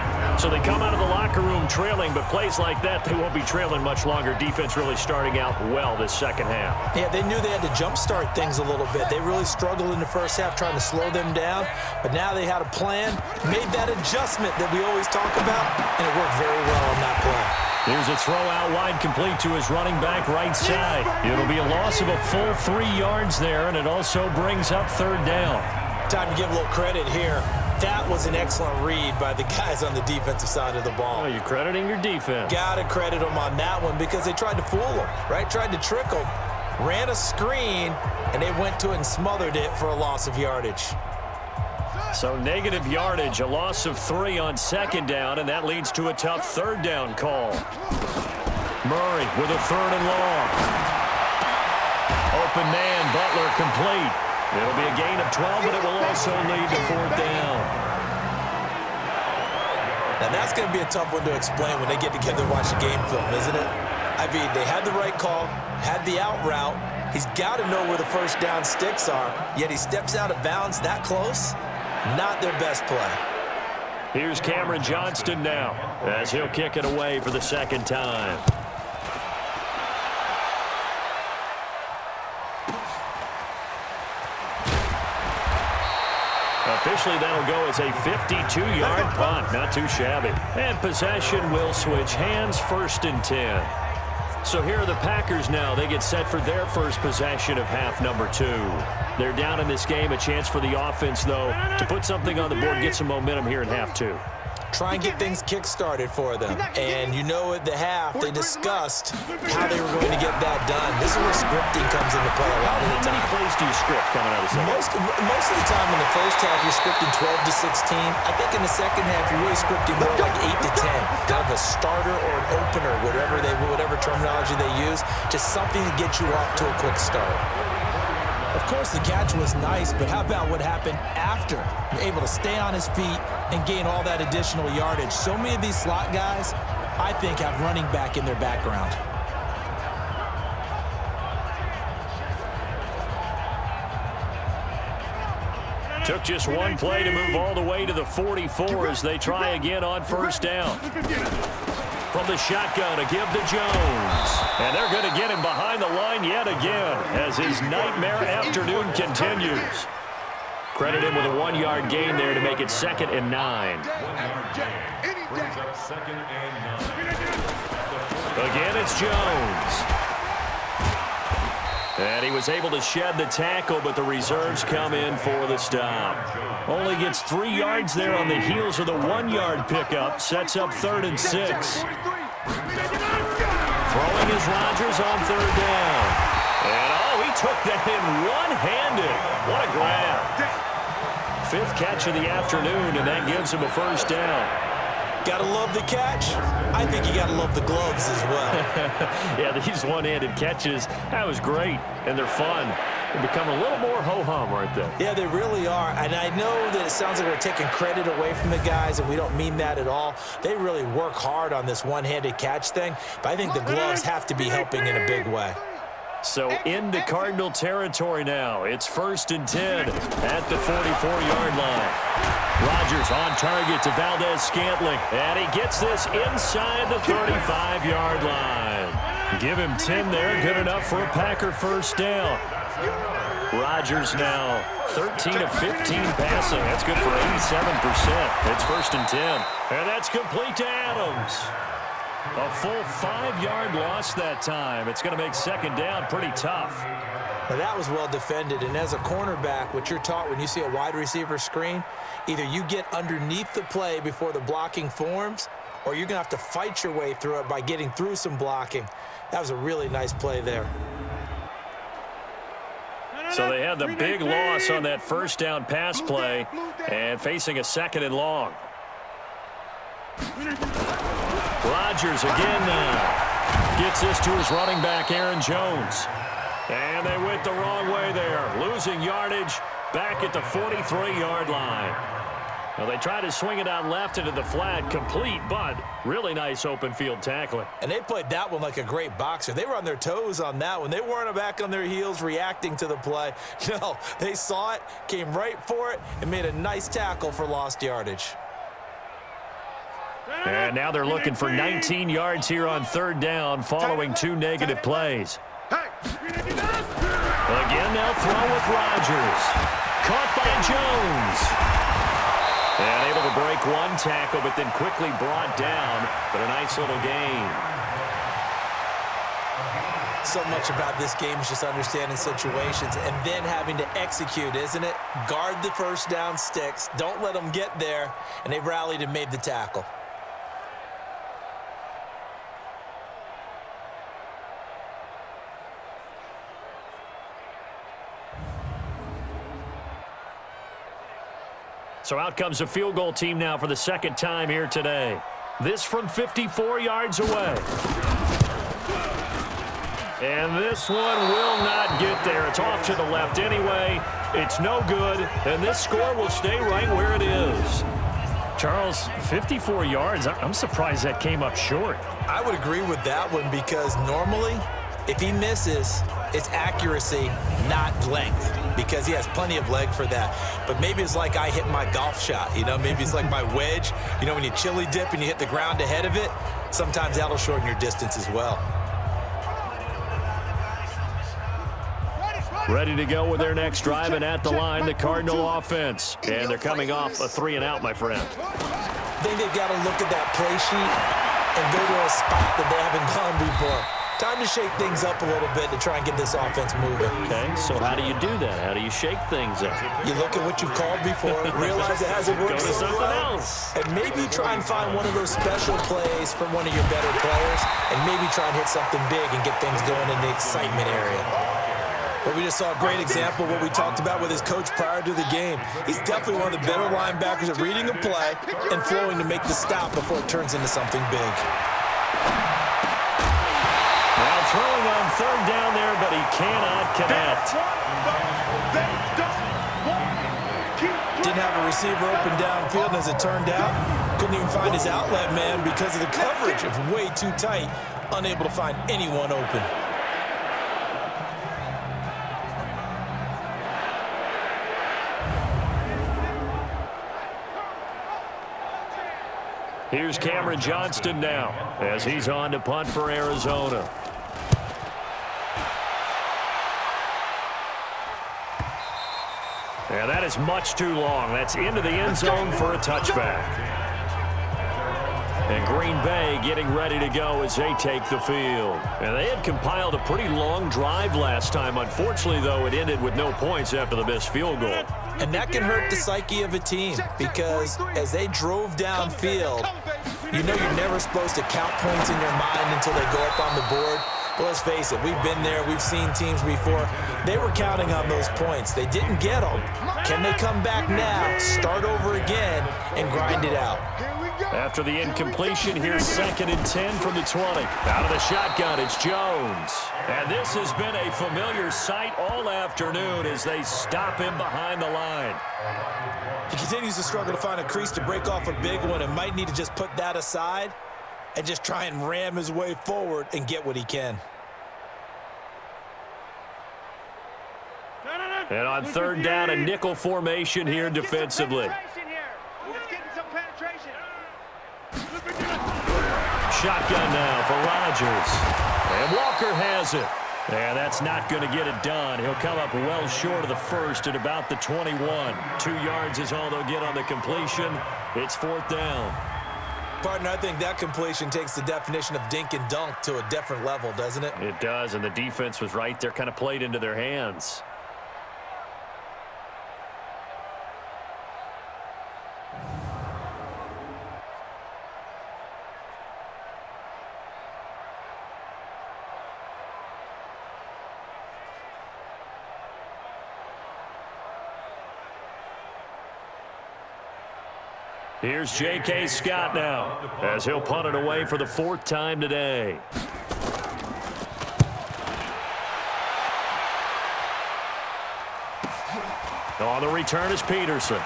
So they come out of the locker room trailing, but plays like that, they won't be trailing much longer. Defense really starting out well this second half. Yeah, they knew they had to jumpstart things a little bit. They really struggled in the first half trying to slow them down, but now they had a plan, made that adjustment that we always talk about, and it worked very well on that play. Here's a throw out wide, complete to his running back right side. It'll be a loss of a full 3 yards there, and it also brings up 3rd down. Time to give a little credit here. That was an excellent read by the guys on the defensive side of the ball. Oh, you're crediting your defense. Got to credit them on that one because they tried to fool them, right? Tried to trick them. Ran a screen, and they went to it and smothered it for a loss of yardage. So negative yardage, a loss of 3 on 2nd down, and that leads to a tough 3rd down call. Murray with a 3rd and long. Open man, Butler complete. It'll be a gain of 12, but it will also lead to 4th down. Now that's going to be a tough one to explain when they get together and watch the game film, isn't it? I mean, they had the right call, had the out route. He's got to know where the 1st down sticks are, yet he steps out of bounds that close. Not their best play. Here's Cameron Johnston now as he'll kick it away for the 2nd time. Officially, that'll go as a 52-yard punt. Not too shabby. And possession will switch hands, 1st and 10. So here are the Packers now. They get set for their first possession of half number 2. They're down in this game. A chance for the offense, though, to put something on the board, get some momentum here in half 2. Try and get things kick-started for them. And you know at the half, they discussed how they were going to get that done. This is where scripting comes into play a lot of the time. How many plays do you script coming out of the second? Most of the time in the first half, you're scripting 12 to 16. I think in the second half, you're really scripting more like 8 to 10. Kind of a starter or an opener, whatever terminology they use. Just something to get you off to a quick start. Of course, the catch was nice, but how about what happened after? You're able to stay on his feet and gain all that additional yardage. So many of these slot guys, I think, have running back in their background. Took just one play to move all the way to the 44 as they try again on 1st down. From the shotgun, a give to Jones. And they're going to get him behind the line yet again as his nightmare afternoon continues. Credit him with a 1-yard gain there to make it 2nd and 9. Again, it's Jones. And he was able to shed the tackle, but the reserves come in for the stop. Only gets 3 yards there on the heels of the 1-yard pickup. Sets up 3rd and 6. Throwing is Rodgers on 3rd down. And, he took that in one-handed. What a grab. 5th catch of the afternoon, and that gives him a 1st down. Gotta love the catch. I think you gotta love the gloves as well. Yeah, these one-handed catches, that was great, and they're fun. They become a little more ho-hum, aren't they? Yeah, they really are. And I know that it sounds like we're taking credit away from the guys, and we don't mean that at all. They really work hard on this one-handed catch thing, but I think the gloves have to be helping in a big way. So into Cardinal territory now. It's 1st and 10 at the 44-yard line. Rodgers on target to Valdez-Scantling, and he gets this inside the 35-yard line. Give him 10 there, good enough for a Packer first down. Rodgers now 13 of 15 passing. That's good for 87%. It's 1st and 10. And that's complete to Adams. A full 5-yard loss that time. It's going to make 2nd down pretty tough. Now that was well defended, and as a cornerback, what you're taught when you see a wide receiver screen, either you get underneath the play before the blocking forms, or you're going to have to fight your way through it by getting through some blocking. That was a really nice play there. So they had the big loss on that first down pass play and facing a 2nd and long. Rodgers again now. Gets this to his running back, Aaron Jones. And they went the wrong way there. Losing yardage back at the 43-yard line. Well, they tried to swing it out left into the flat, complete, but really nice open field tackling. And they played that one like a great boxer. They were on their toes on that one. They weren't back on their heels reacting to the play. No, they saw it, came right for it, and made a nice tackle for lost yardage. And now they're looking for 19 yards here on 3rd down following 2 negative plays. Again, they'll throw with Rodgers. Caught by Jones. And able to break one tackle, but then quickly brought down. But a nice little gain. So much about this game is just understanding situations and then having to execute, isn't it? Guard the first down sticks. Don't let them get there. And they rallied and made the tackle. So out comes a field goal team now for the 2nd time here today. This from 54 yards away. And this one will not get there. It's off to the left anyway. It's no good. And this score will stay right where it is. Charles, 54 yards. I'm surprised that came up short. I would agree with that one because normally, if he misses, it's accuracy, not length, because he has plenty of leg for that. But maybe it's like I hit my golf shot, you know? Maybe it's like my wedge. You know, when you chili dip and you hit the ground ahead of it, sometimes that'll shorten your distance as well. Ready to go with their next drive, and at the line, the Cardinal offense. And they're coming off a 3-and-out, my friend. I think they've got to look at that play sheet and go to a spot that they haven't gone before. Time to shake things up a little bit to try and get this offense moving. Okay, so how do you do that? How do you shake things up? You look at what you've called before, realize it hasn't worked so well, and maybe try and find one of those special plays from one of your better players, and maybe try and hit something big and get things going in the excitement area. But we just saw a great example of what we talked about with his coach prior to the game. He's definitely one of the better linebackers at reading a play and flowing to make the stop before it turns into something big. Now throwing on 3rd down there, but he cannot connect. Didn't have a receiver open downfield, and as it turned out, couldn't even find his outlet man because of the coverage. It was way too tight, unable to find anyone open. Here's Cameron Johnston now as he's on to punt for Arizona. Yeah, that is much too long. That's into the end zone for a touchback. And Green Bay getting ready to go as they take the field. And they had compiled a pretty long drive last time. Unfortunately, though, it ended with no points after the missed field goal. And that can hurt the psyche of a team because as they drove downfield, You know you're never supposed to count points in your mind until they go up on the board. But let's face it, we've been there. We've seen teams before. They were counting on those points. They didn't get them. Can they come back now, start over again, and grind it out? After the incompletion, here's 2nd and 10 from the 20. Out of the shotgun, it's Jones. And this has been a familiar sight all afternoon as they stop him behind the line. He continues to struggle to find a crease to break off a big one and might need to just put that aside and just try and ram his way forward and get what he can. And on 3rd down, a nickel formation here defensively. Shotgun now for Rodgers. And Walker has it. And that's not going to get it done. He'll come up well short of the first at about the 21. 2 yards is all they'll get on the completion. It's 4th down. Partner, I think that completion takes the definition of dink and dunk to a different level, doesn't it? It does, and the defense was right there, kind of played into their hands. Here's J.K. Scott now as he'll punt it away for the 4th time today. On the return is Peterson.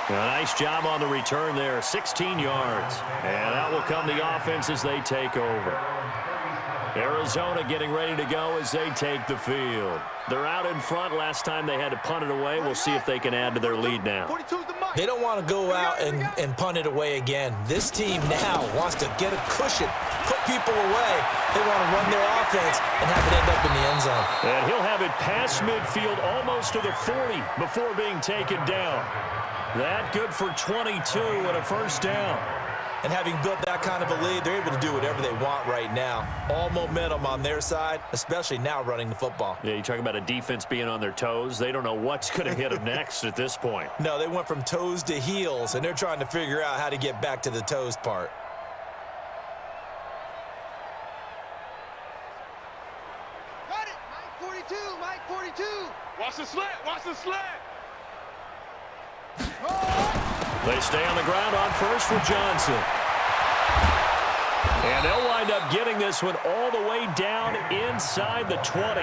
A nice job on the return there, 16 yards. And that will come the offense as they take over. Arizona getting ready to go as they take the field. They're out in front. Last time they had to punt it away. We'll see if they can add to their lead now. They don't want to go out and punt it away again. This team now wants to get a cushion, put people away. They want to run their offense and have it end up in the end zone. And he'll have it past midfield almost to the 40 before being taken down. That good for 22 and a 1st down. And having built that kind of a lead, they're able to do whatever they want right now. All momentum on their side, especially now running the football. Yeah, you talk about a defense being on their toes. They don't know what's going to hit them next at this point. No, they went from toes to heels, and they're trying to figure out how to get back to the toes part. Got it! Mike 42, Mike 42. Watch the slant, watch the slant. They stay on the ground on first with Johnson. And they'll wind up getting this one all the way down inside the 20.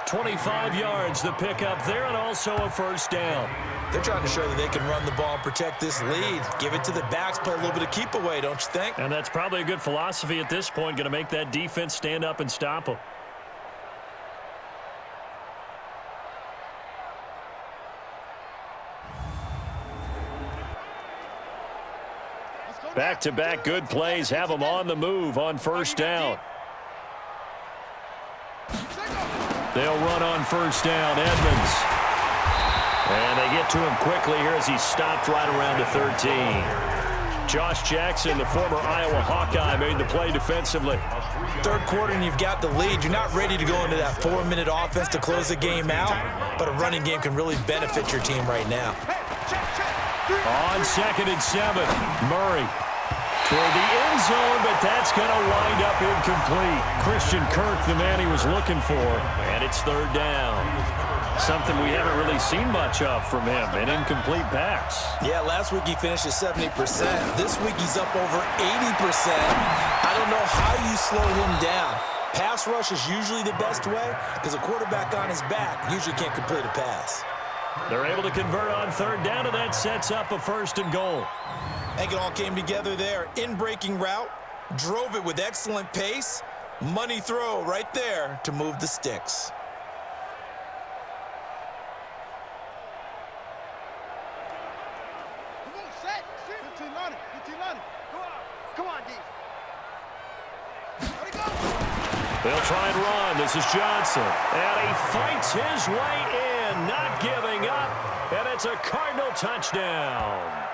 25 yards the pickup there, and also a 1st down. They're trying to show that they can run the ball and protect this lead. Give it to the backs, play a little bit of keep away, don't you think? And that's probably a good philosophy at this point, going to make that defense stand up and stop them. Back-to-back good plays have them on the move on 1st down. They'll run on 1st down, Edmonds. And they get to him quickly here as he's stopped right around the 13. Josh Jackson, the former Iowa Hawkeye, made the play defensively. 3rd quarter and you've got the lead. You're not ready to go into that 4-minute offense to close the game out, but a running game can really benefit your team right now. On 2nd and 7, Murray toward the end zone, but that's going to wind up incomplete. Christian Kirk, the man he was looking for, and it's 3rd down. Something we haven't really seen much of from him, an incomplete pass. Yeah, last week he finished at 70%. This week he's up over 80%. I don't know how you slow him down. Pass rush is usually the best way because a quarterback on his back usually can't complete a pass. They're able to convert on 3rd down, and that sets up a 1st and goal. I think it all came together there. In-breaking route, drove it with excellent pace. Money throw right there to move the sticks. Come on, set. 15 on it, 15 on it. Come on, D. Let it go. They'll try and run. This is Johnson. And he fights his way in, not giving up. And it's a Cardinal touchdown.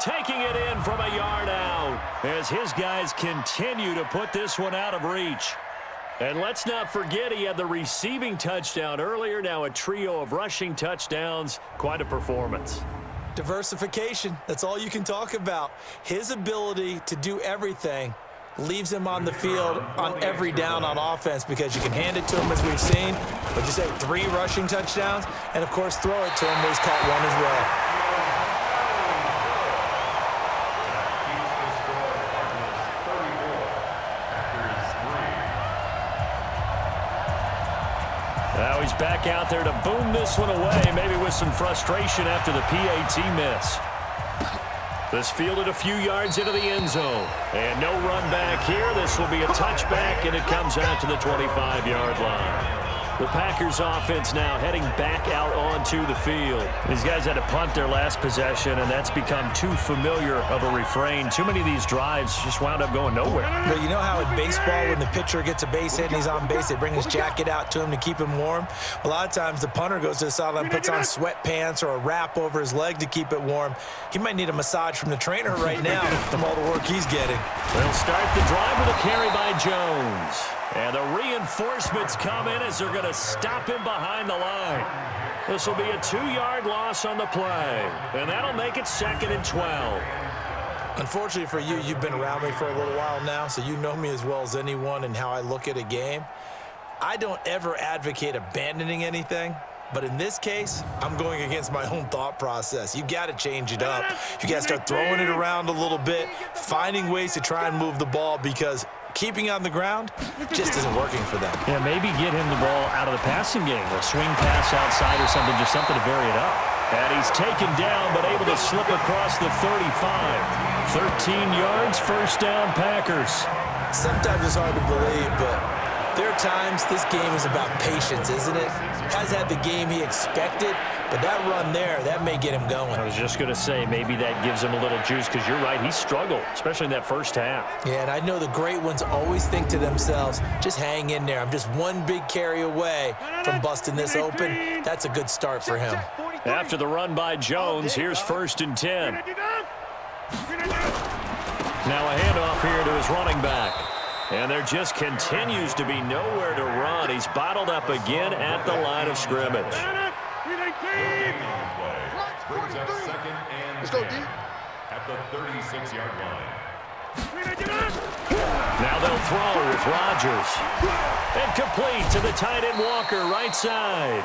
Taking it in from a yard out as his guys continue to put this one out of reach. And let's not forget he had the receiving touchdown earlier. Now a trio of rushing touchdowns. Quite a performance. Diversification, that's all you can talk about. His ability to do everything leaves him on the field on every down on offense because you can hand it to him, as we've seen. What'd you say, 3 rushing touchdowns? And, of course, throw it to him where he's caught 1 as well. Now he's back out there to boom this one away, maybe with some frustration after the PAT miss. This fielded a few yards into the end zone. And no run back here. This will be a touchback, and it comes out to the 25-yard line. The Packers offense now heading back out onto the field. These guys had to punt their last possession, and that's become too familiar of a refrain. Too many of these drives just wound up going nowhere. But you know how in baseball, when the pitcher gets a base hit and he's on base, they bring his jacket out to him to keep him warm? A lot of times the punter goes to the sideline, puts on sweatpants or a wrap over his leg to keep it warm. He might need a massage from the trainer right now from all the work he's getting. They'll start the drive with a carry by Jones. And the reinforcements come in as they're going to stop him behind the line. This will be a 2-yard loss on the play. And that'll make it 2nd and 12. Unfortunately for you, you've been around me for a little while now, so you know me as well as anyone and how I look at a game. I don't ever advocate abandoning anything. But in this case, I'm going against my own thought process. You got to change it up. You got to start throwing it around a little bit, finding ways to try and move the ball, because keeping on the ground just isn't working for them. Yeah, maybe get him the ball out of the passing game, a swing pass outside or something, just something to vary it up. And he's taken down, but able to slip across the 35. 13 yards, 1st down, Packers. Sometimes it's hard to believe, but there are times this game is about patience, isn't it? Has had the game he expected, but that run there, that may get him going. I was just going to say, maybe that gives him a little juice, because you're right, he struggled, especially in that first half. Yeah, and I know the great ones always think to themselves, just hang in there. I'm just one big carry away from busting this open. That's a good start for him. After the run by Jones, here's 1st and 10. Now a handoff here to his running back. And there just continues to be nowhere to run. He's bottled up again at the line of scrimmage. Let's go, D. At the 36-yard line. Now they'll throw with Rodgers. And complete to the tight end Walker, right side.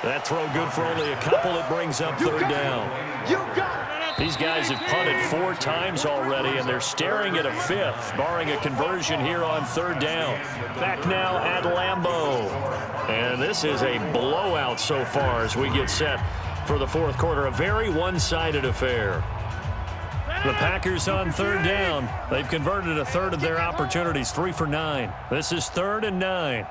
That throw good for only a couple. It brings up 3rd down. You got it. These guys have punted 4 times already, and they're staring at a 5th, barring a conversion here on 3rd down. Back now at Lambeau. And this is a blowout so far as we get set for the 4th quarter. A very one-sided affair. The Packers on 3rd down. They've converted a 1/3 of their opportunities, 3 for 9. This is 3rd and 9.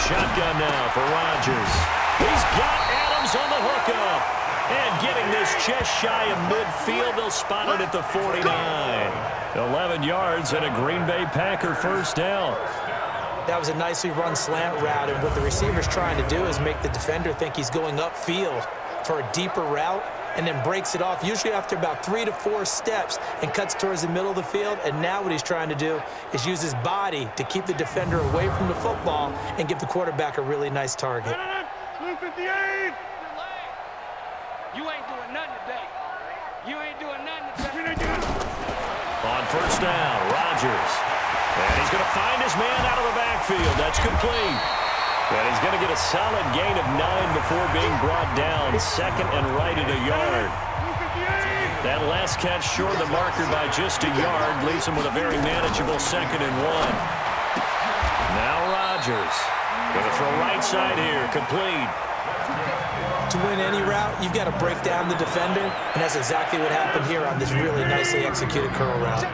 Shotgun now for Rodgers. He's got Adams on the hookup. And getting this just shy of midfield, they'll spot it at the 49. 11 yards and a Green Bay Packer 1st down. That was a nicely run slant route, and what the receiver's trying to do is make the defender think he's going upfield for a deeper route, and then breaks it off, usually after about 3 to 4 steps, and cuts towards the middle of the field. And now what he's trying to do is use his body to keep the defender away from the football and give the quarterback a really nice target. You ain't doing nothing today. You ain't doing nothing today. On 1st down, Rodgers. And he's going to find his man out of the backfield. That's complete. And he's going to get a solid gain of 9 before being brought down. 2nd and right at a yard. That last catch short of the marker by just a yard leaves him with a very manageable 2nd and 1. Now Rodgers. Going to throw right side here. Complete. To win any route, you've got to break down the defender, and that's exactly what happened here on this really nicely executed curl route.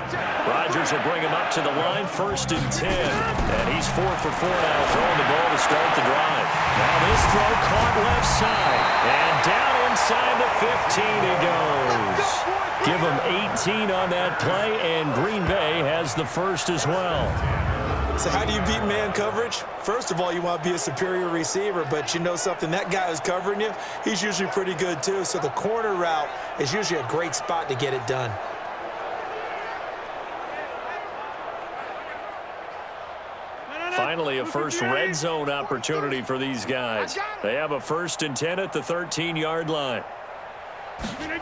Rodgers will bring him up to the line, 1st and 10. And he's 4 for 4 now, throwing the ball to start the drive. Now this throw caught left side. And down inside the 15 he goes. Give him 18 on that play, and Green Bay has the 1st as well. So how do you beat man coverage? First of all, you want to be a superior receiver, but you know something, that guy who's covering you, he's usually pretty good too. So the corner route is usually a great spot to get it done. finally a first red zone opportunity for these guys. They have a 1st and 10 at the 13-yard line. And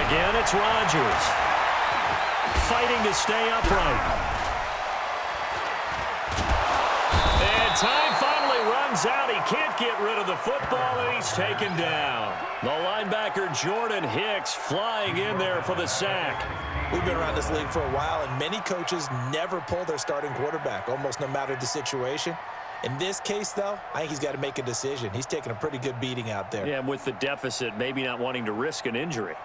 again, it's Rodgers fighting to stay upright. And time finally runs out. He can't get rid of the football, and he's taken down. The linebacker Jordan Hicks flying in there for the sack. We've been around this league for a while, and many coaches never pull their starting quarterback, almost no matter the situation. In this case, though, I think he's got to make a decision. He's taking a pretty good beating out there. Yeah, with the deficit, maybe not wanting to risk an injury.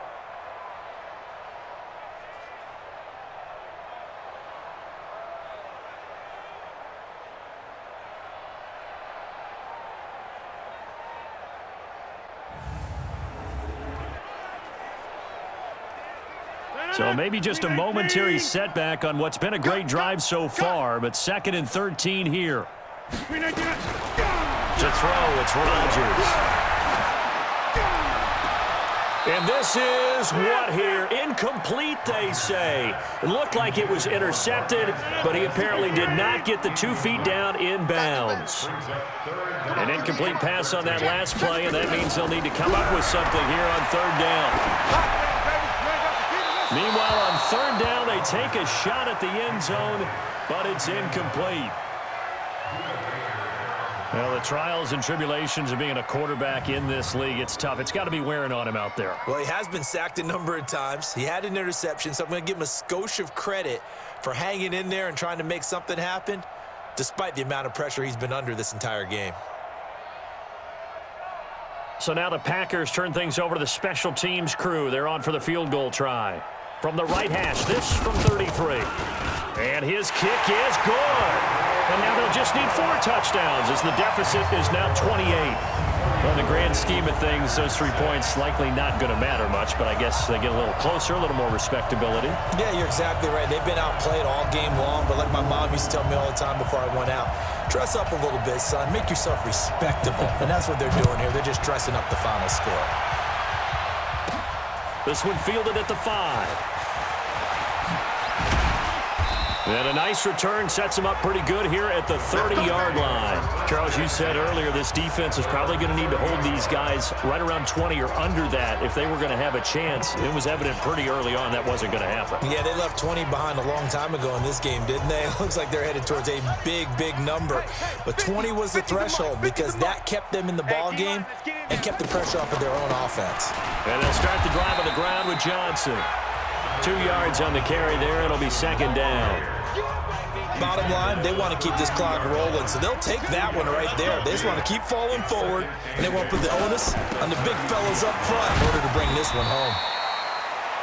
So maybe just a momentary setback on what's been a great drive so far, but 2nd and 13 here. To throw, it's Rodgers. And this is what here? Incomplete, they say. It looked like it was intercepted, but he apparently did not get the 2 feet down in bounds. An incomplete pass on that last play, and that means they'll need to come up with something here on 3rd down. Meanwhile, on 3rd down, they take a shot at the end zone, but it's incomplete. Well, the trials and tribulations of being a quarterback in this league, it's tough. It's got to be wearing on him out there. Well, he has been sacked a number of times. He had an interception, so I'm going to give him a skosh of credit for hanging in there and trying to make something happen, despite the amount of pressure he's been under this entire game. So now the Packers turn things over to the special teams crew. They're on for the field goal try. From the right hash, this from 33. And his kick is good. And now they'll just need 4 touchdowns as the deficit is now 28. Well, in the grand scheme of things, those 3 points likely not going to matter much, but I guess they get a little closer, a little more respectability. Yeah, you're exactly right. They've been outplayed all game long, but like my mom used to tell me all the time before I went out, dress up a little bit, son. Make yourself respectable. And that's what they're doing here. They're just dressing up the final score. This one fielded at the 5. And a nice return sets him up pretty good here at the 30-yard line. Charles, you said earlier this defense is probably going to need to hold these guys right around 20 or under that if they were going to have a chance. It was evident pretty early on that wasn't going to happen. Yeah, they left 20 behind a long time ago in this game, didn't they? It looks like they're headed towards a big, big number. But 20 was the threshold because that kept them in the ball game and kept the pressure off of their own offense. And they'll start the drive on the ground with Johnson. 2 yards on the carry there. It'll be 2nd down. Bottom line, they want to keep this clock rolling, so they'll take that one right there. They just want to keep falling forward, and they want to put the onus on the big fellas up front in order to bring this one home.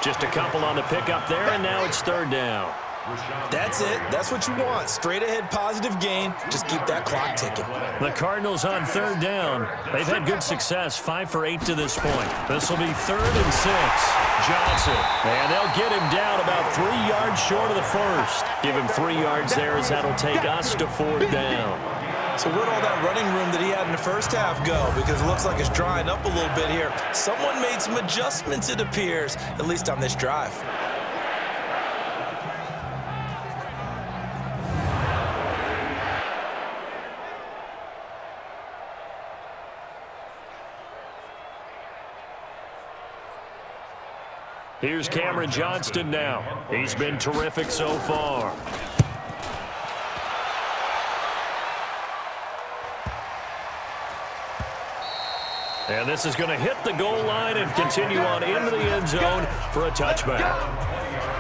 Just a couple on the pickup there, and now it's 3rd down. That's it. That's what you want. Straight ahead, positive gain. Just keep that clock ticking. The Cardinals on 3rd down. They've had good success, 5 for 8 to this point. This will be 3rd and 6. Johnson. And they'll get him down about 3 yards short of the first. Give him 3 yards there as that'll take us to 4th down. So where'd all that running room that he had in the first half go? Because it looks like it's drying up a little bit here. Someone made some adjustments, it appears, at least on this drive. Here's Cameron Johnston now. He's been terrific so far. And this is going to hit the goal line and continue on into the end zone for a touchback.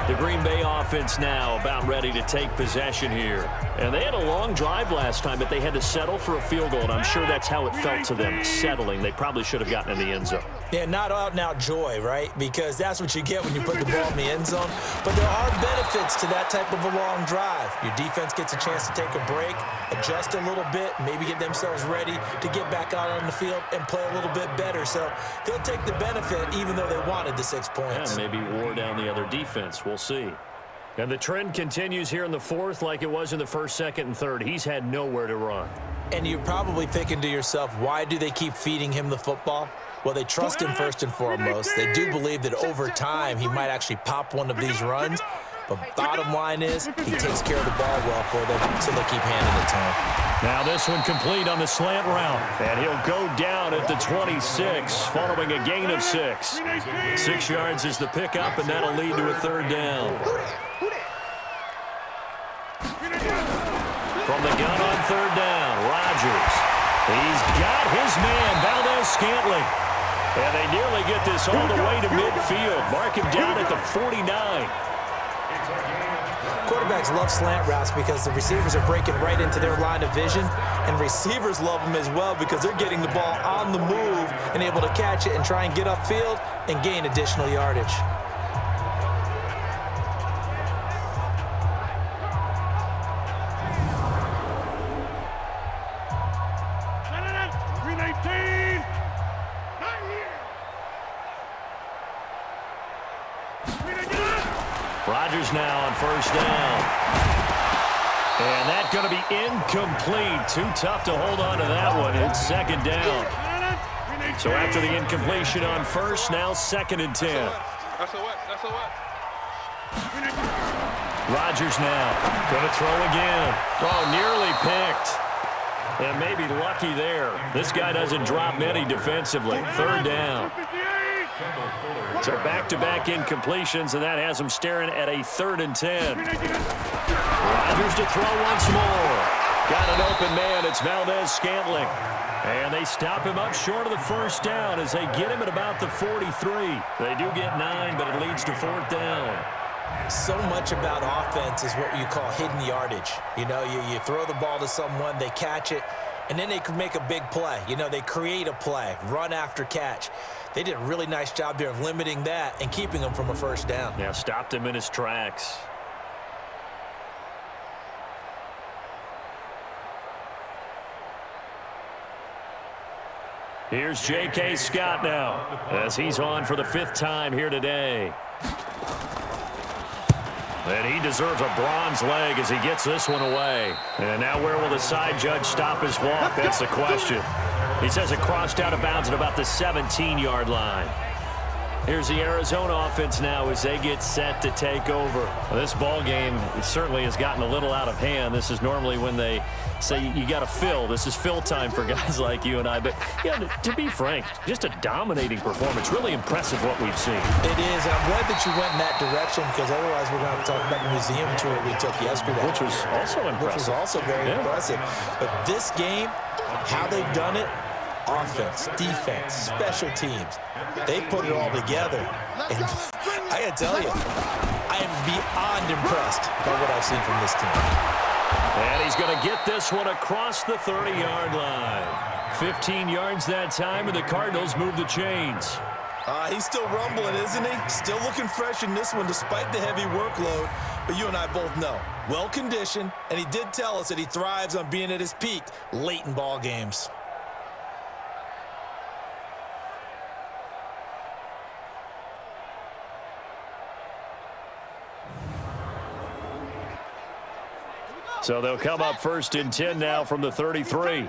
The Green Bay offense now about ready to take possession here. And they had a long drive last time, but they had to settle for a field goal, and I'm sure that's how it felt to them, settling. They probably should have gotten in the end zone. Yeah, not out-and-out joy, right? Because that's what you get when you put the ball in the end zone. But there are benefits to that type of a long drive. Your defense gets a chance to take a break, adjust a little bit, maybe get themselves ready to get back out on the field and play a little bit better. So they'll take the benefit even though they wanted the 6 points. Yeah, maybe wore down the other defense. We'll see. And the trend continues here in the 4th like it was in the 1st, 2nd, and 3rd. He's had nowhere to run. And you're probably thinking to yourself, why do they keep feeding him the football? Well, they trust him first and foremost. They do believe that over time he might actually pop one of these runs. But bottom line is, he takes care of the ball well for them, so they'll keep handing it to him. Now this one complete on the slant route. And he'll go down at the 26 following a gain of 6. 6 yards is the pickup, and that'll lead to a third down. From the gun on third down, Rodgers. He's got his man, Valdez-Scantling. And they nearly get this all the way to midfield. Mark him down at the 49. Quarterbacks love slant routes because the receivers are breaking right into their line of vision, and receivers love them as well because they're getting the ball on the move and able to catch it and try and get upfield and gain additional yardage. Rodgers now on first down. And that's going to be incomplete. Too tough to hold on to that one. It's second down. So after the incompletion on first, now 2nd and 10. That's a what? That's a what? Rodgers now going to throw again. Oh, nearly picked. And maybe lucky there. This guy doesn't drop many defensively. Third down. So back-to-back incompletions, and that has him staring at a 3rd and 10. Rodgers to throw once more. Got an open man. It's Valdez-Scantling. And they stop him up short of the first down as they get him at about the 43. They do get 9, but it leads to 4th down. So much about offense is what you call hidden yardage. You know, you throw the ball to someone, they catch it, and then they can make a big play. You know, they create a play, run after catch. They did a really nice job there of limiting that and keeping him from a first down. Yeah, stopped him in his tracks. Here's J.K. Scott now as he's on for the 5th time here today. And he deserves a bronze leg as he gets this one away. And now where will the side judge stop his walk? That's the question. He says it crossed out of bounds at about the 17-yard line. Here's the Arizona offense now as they get set to take over. Well, this ball game certainly has gotten a little out of hand. This is normally when they say you got to fill. This is fill time for guys like you and I. But yeah, to be frank, just a dominating performance. Really impressive what we've seen. It is, and I'm glad that you went in that direction because otherwise we're going to have to talk about the museum tour we took yesterday. Which was also impressive. Which was also very impressive. But this game, how they've done it, offense, defense, special teams, they put it all together. And I got to tell you, I am beyond impressed by what I've seen from this team. And he's going to get this one across the 30-yard line. 15 yards that time, and the Cardinals move the chains. He's still rumbling, isn't he? Still looking fresh in this one despite the heavy workload. But you and I both know, well-conditioned, and he did tell us that he thrives on being at his peak late in ball games. So they'll come up 1st and 10 now from the 33.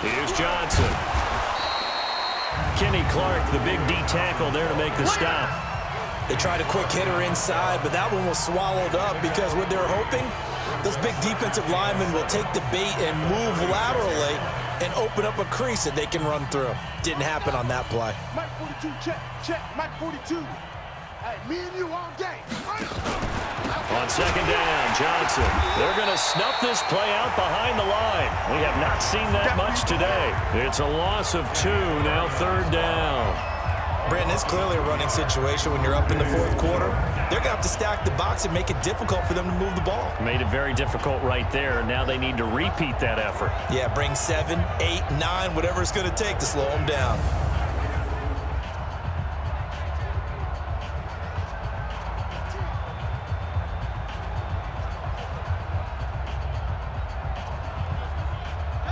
Here's Johnson. Kenny Clark, the big D tackle there to make the stop. They tried a quick hitter inside, but that one was swallowed up because what they're hoping, those big defensive linemen will take the bait and move laterally and open up a crease that they can run through. Didn't happen on that play. Mike 42, check, Mike 42. Hey, me and you all game. On 2nd down, Johnson. They're going to snuff this play out behind the line. We have not seen that much today. It's a loss of 2, now 3rd down. Brandon, it's clearly a running situation when you're up in the 4th quarter. They're going to have to stack the box and make it difficult for them to move the ball. Made it very difficult right there. Now they need to repeat that effort. Yeah, bring 7, 8, 9, whatever it's going to take to slow them down.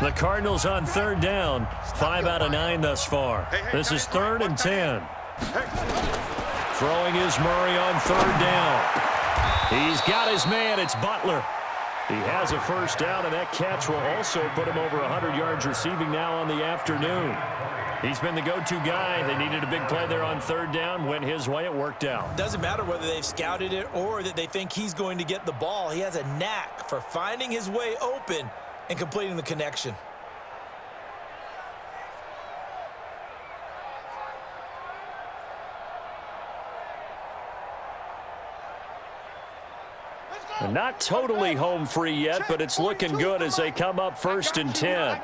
The Cardinals on 3rd down. 5 out of 9 thus far. This is 3rd and 10. Throwing is Murray on 3rd down. He's got his man. It's Butler. He has a first down, and that catch will also put him over 100 yards receiving now on the afternoon. He's been the go-to guy. They needed a big play there on third down. Went his way. It worked out. Doesn't matter whether they've scouted it or that they think he's going to get the ball. He has a knack for finding his way open and completing the connection. Not totally home free yet, but it's looking good as they come up 1st and 10.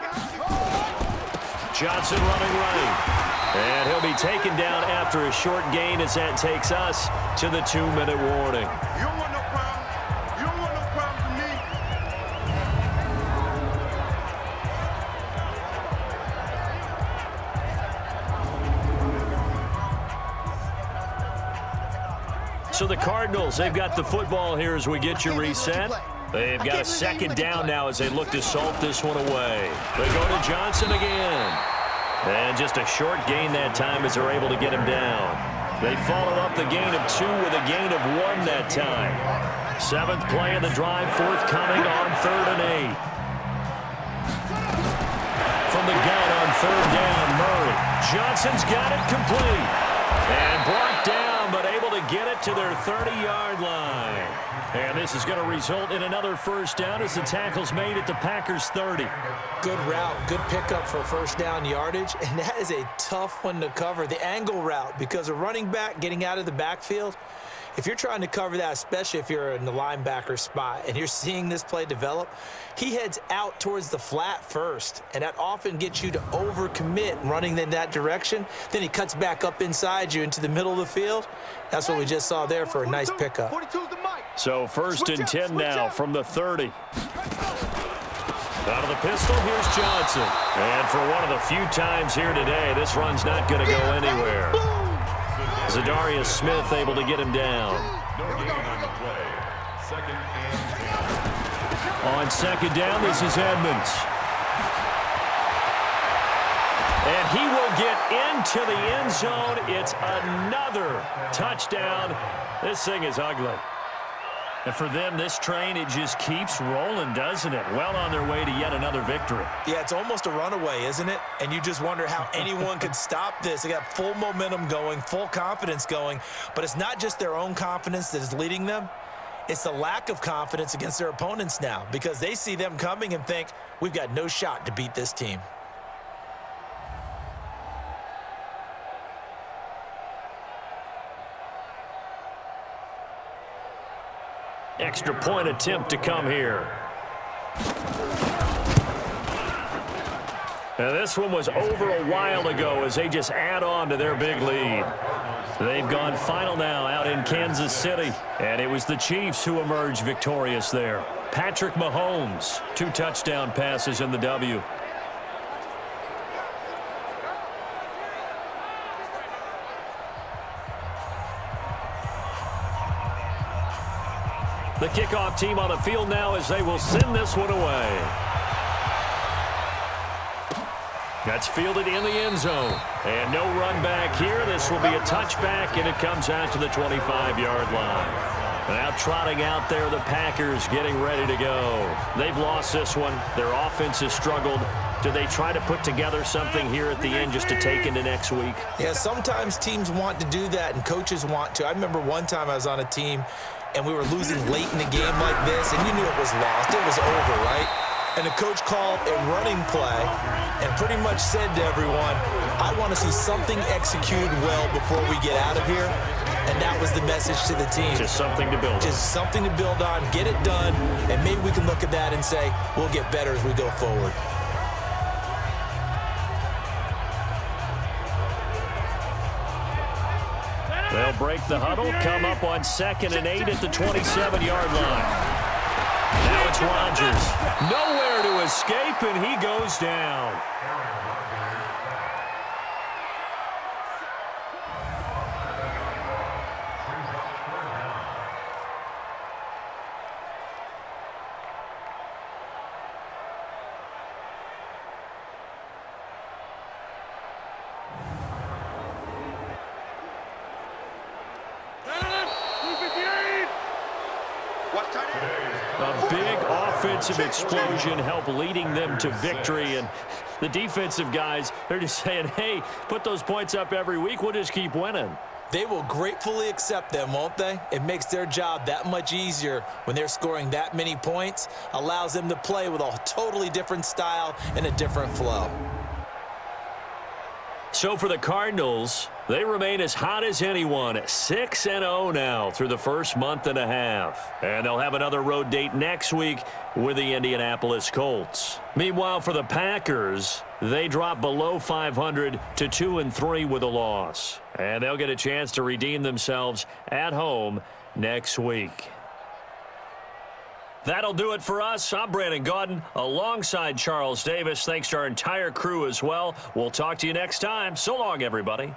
Johnson running right. And he'll be taken down after a short gain as that takes us to the 2-minute warning. You don't want no problem. You don't want no problem for me. So the Cardinals, they've got the football here as we get you reset. They've got a 2nd down now as they look to salt this one away. They go to Johnson again. And just a short gain that time as they're able to get him down. They follow up the gain of 2 with a gain of 1 that time. 7th play of the drive, forthcoming on 3rd and 8. From the gun on 3rd down, Murray. Johnson's got it complete. And blocked down, but able to get it to their 30-yard line. And this is going to result in another first down as the tackle's made at the Packers' 30. Good route, good pickup for first down yardage, and that is a tough one to cover. The angle route, because a running back getting out of the backfield, if you're trying to cover that, especially if you're in the linebacker spot and you're seeing this play develop, he heads out towards the flat first, and that often gets you to overcommit running in that direction. Then he cuts back up inside you into the middle of the field. That's what we just saw there for a nice pickup. So 1st and 10 now from the 30. Out of the pistol, here's Johnson. And for one of the few times here today, this run's not going to go anywhere. Zadarius Smith able to get him down. On 2nd down, this is Edmonds. And he will get into the end zone. It's another touchdown. This thing is ugly. And for them, this train, it just keeps rolling, doesn't it? Well on their way to yet another victory. Yeah, it's almost a runaway, isn't it? And you just wonder how anyone could stop this. They got full momentum going, full confidence going. But it's not just their own confidence that is leading them. It's the lack of confidence against their opponents now because they see them coming and think, we've got no shot to beat this team. Extra point attempt to come here. Now this one was over a while ago as they just add on to their big lead. They've gone final now out in Kansas City, and it was the Chiefs who emerged victorious there. Patrick Mahomes, 2 touchdown passes in the W. The kickoff team on the field now as they will send this one away. That's fielded in the end zone. And no run back here. This will be a touchback, and it comes out to the 25-yard line. Now trotting out there, the Packers getting ready to go. They've lost this one. Their offense has struggled. Do they try to put together something here at the end just to take into next week? Yeah, sometimes teams want to do that, and coaches want to. I remember one time I was on a team, and we were losing late in the game like this, and you knew it was lost. It was over, right? And the coach called a running play and pretty much said to everyone, I want to see something executed well before we get out of here. And that was the message to the team. Just something to build on. Just something to build on, get it done, and maybe we can look at that and say, we'll get better as we go forward. They'll break the huddle, come up on 2nd and 8 at the 27-yard line. Now it's Rodgers. Nowhere to escape, and he goes down. offensive explosion help leading them to victory. And the defensive guys, they're just saying, hey, put those points up every week. We'll just keep winning. They will gratefully accept them, won't they? It makes their job that much easier when they're scoring that many points. Allows them to play with a totally different style and a different flow. So for the Cardinals, they remain as hot as anyone, 6-0 now through the first month and a half. And they'll have another road date next week with the Indianapolis Colts. Meanwhile, for the Packers, they drop below 500 to 2-3 with a loss. And they'll get a chance to redeem themselves at home next week. That'll do it for us. I'm Brandon Gaudin alongside Charles Davis. Thanks to our entire crew as well. We'll talk to you next time. So long, everybody.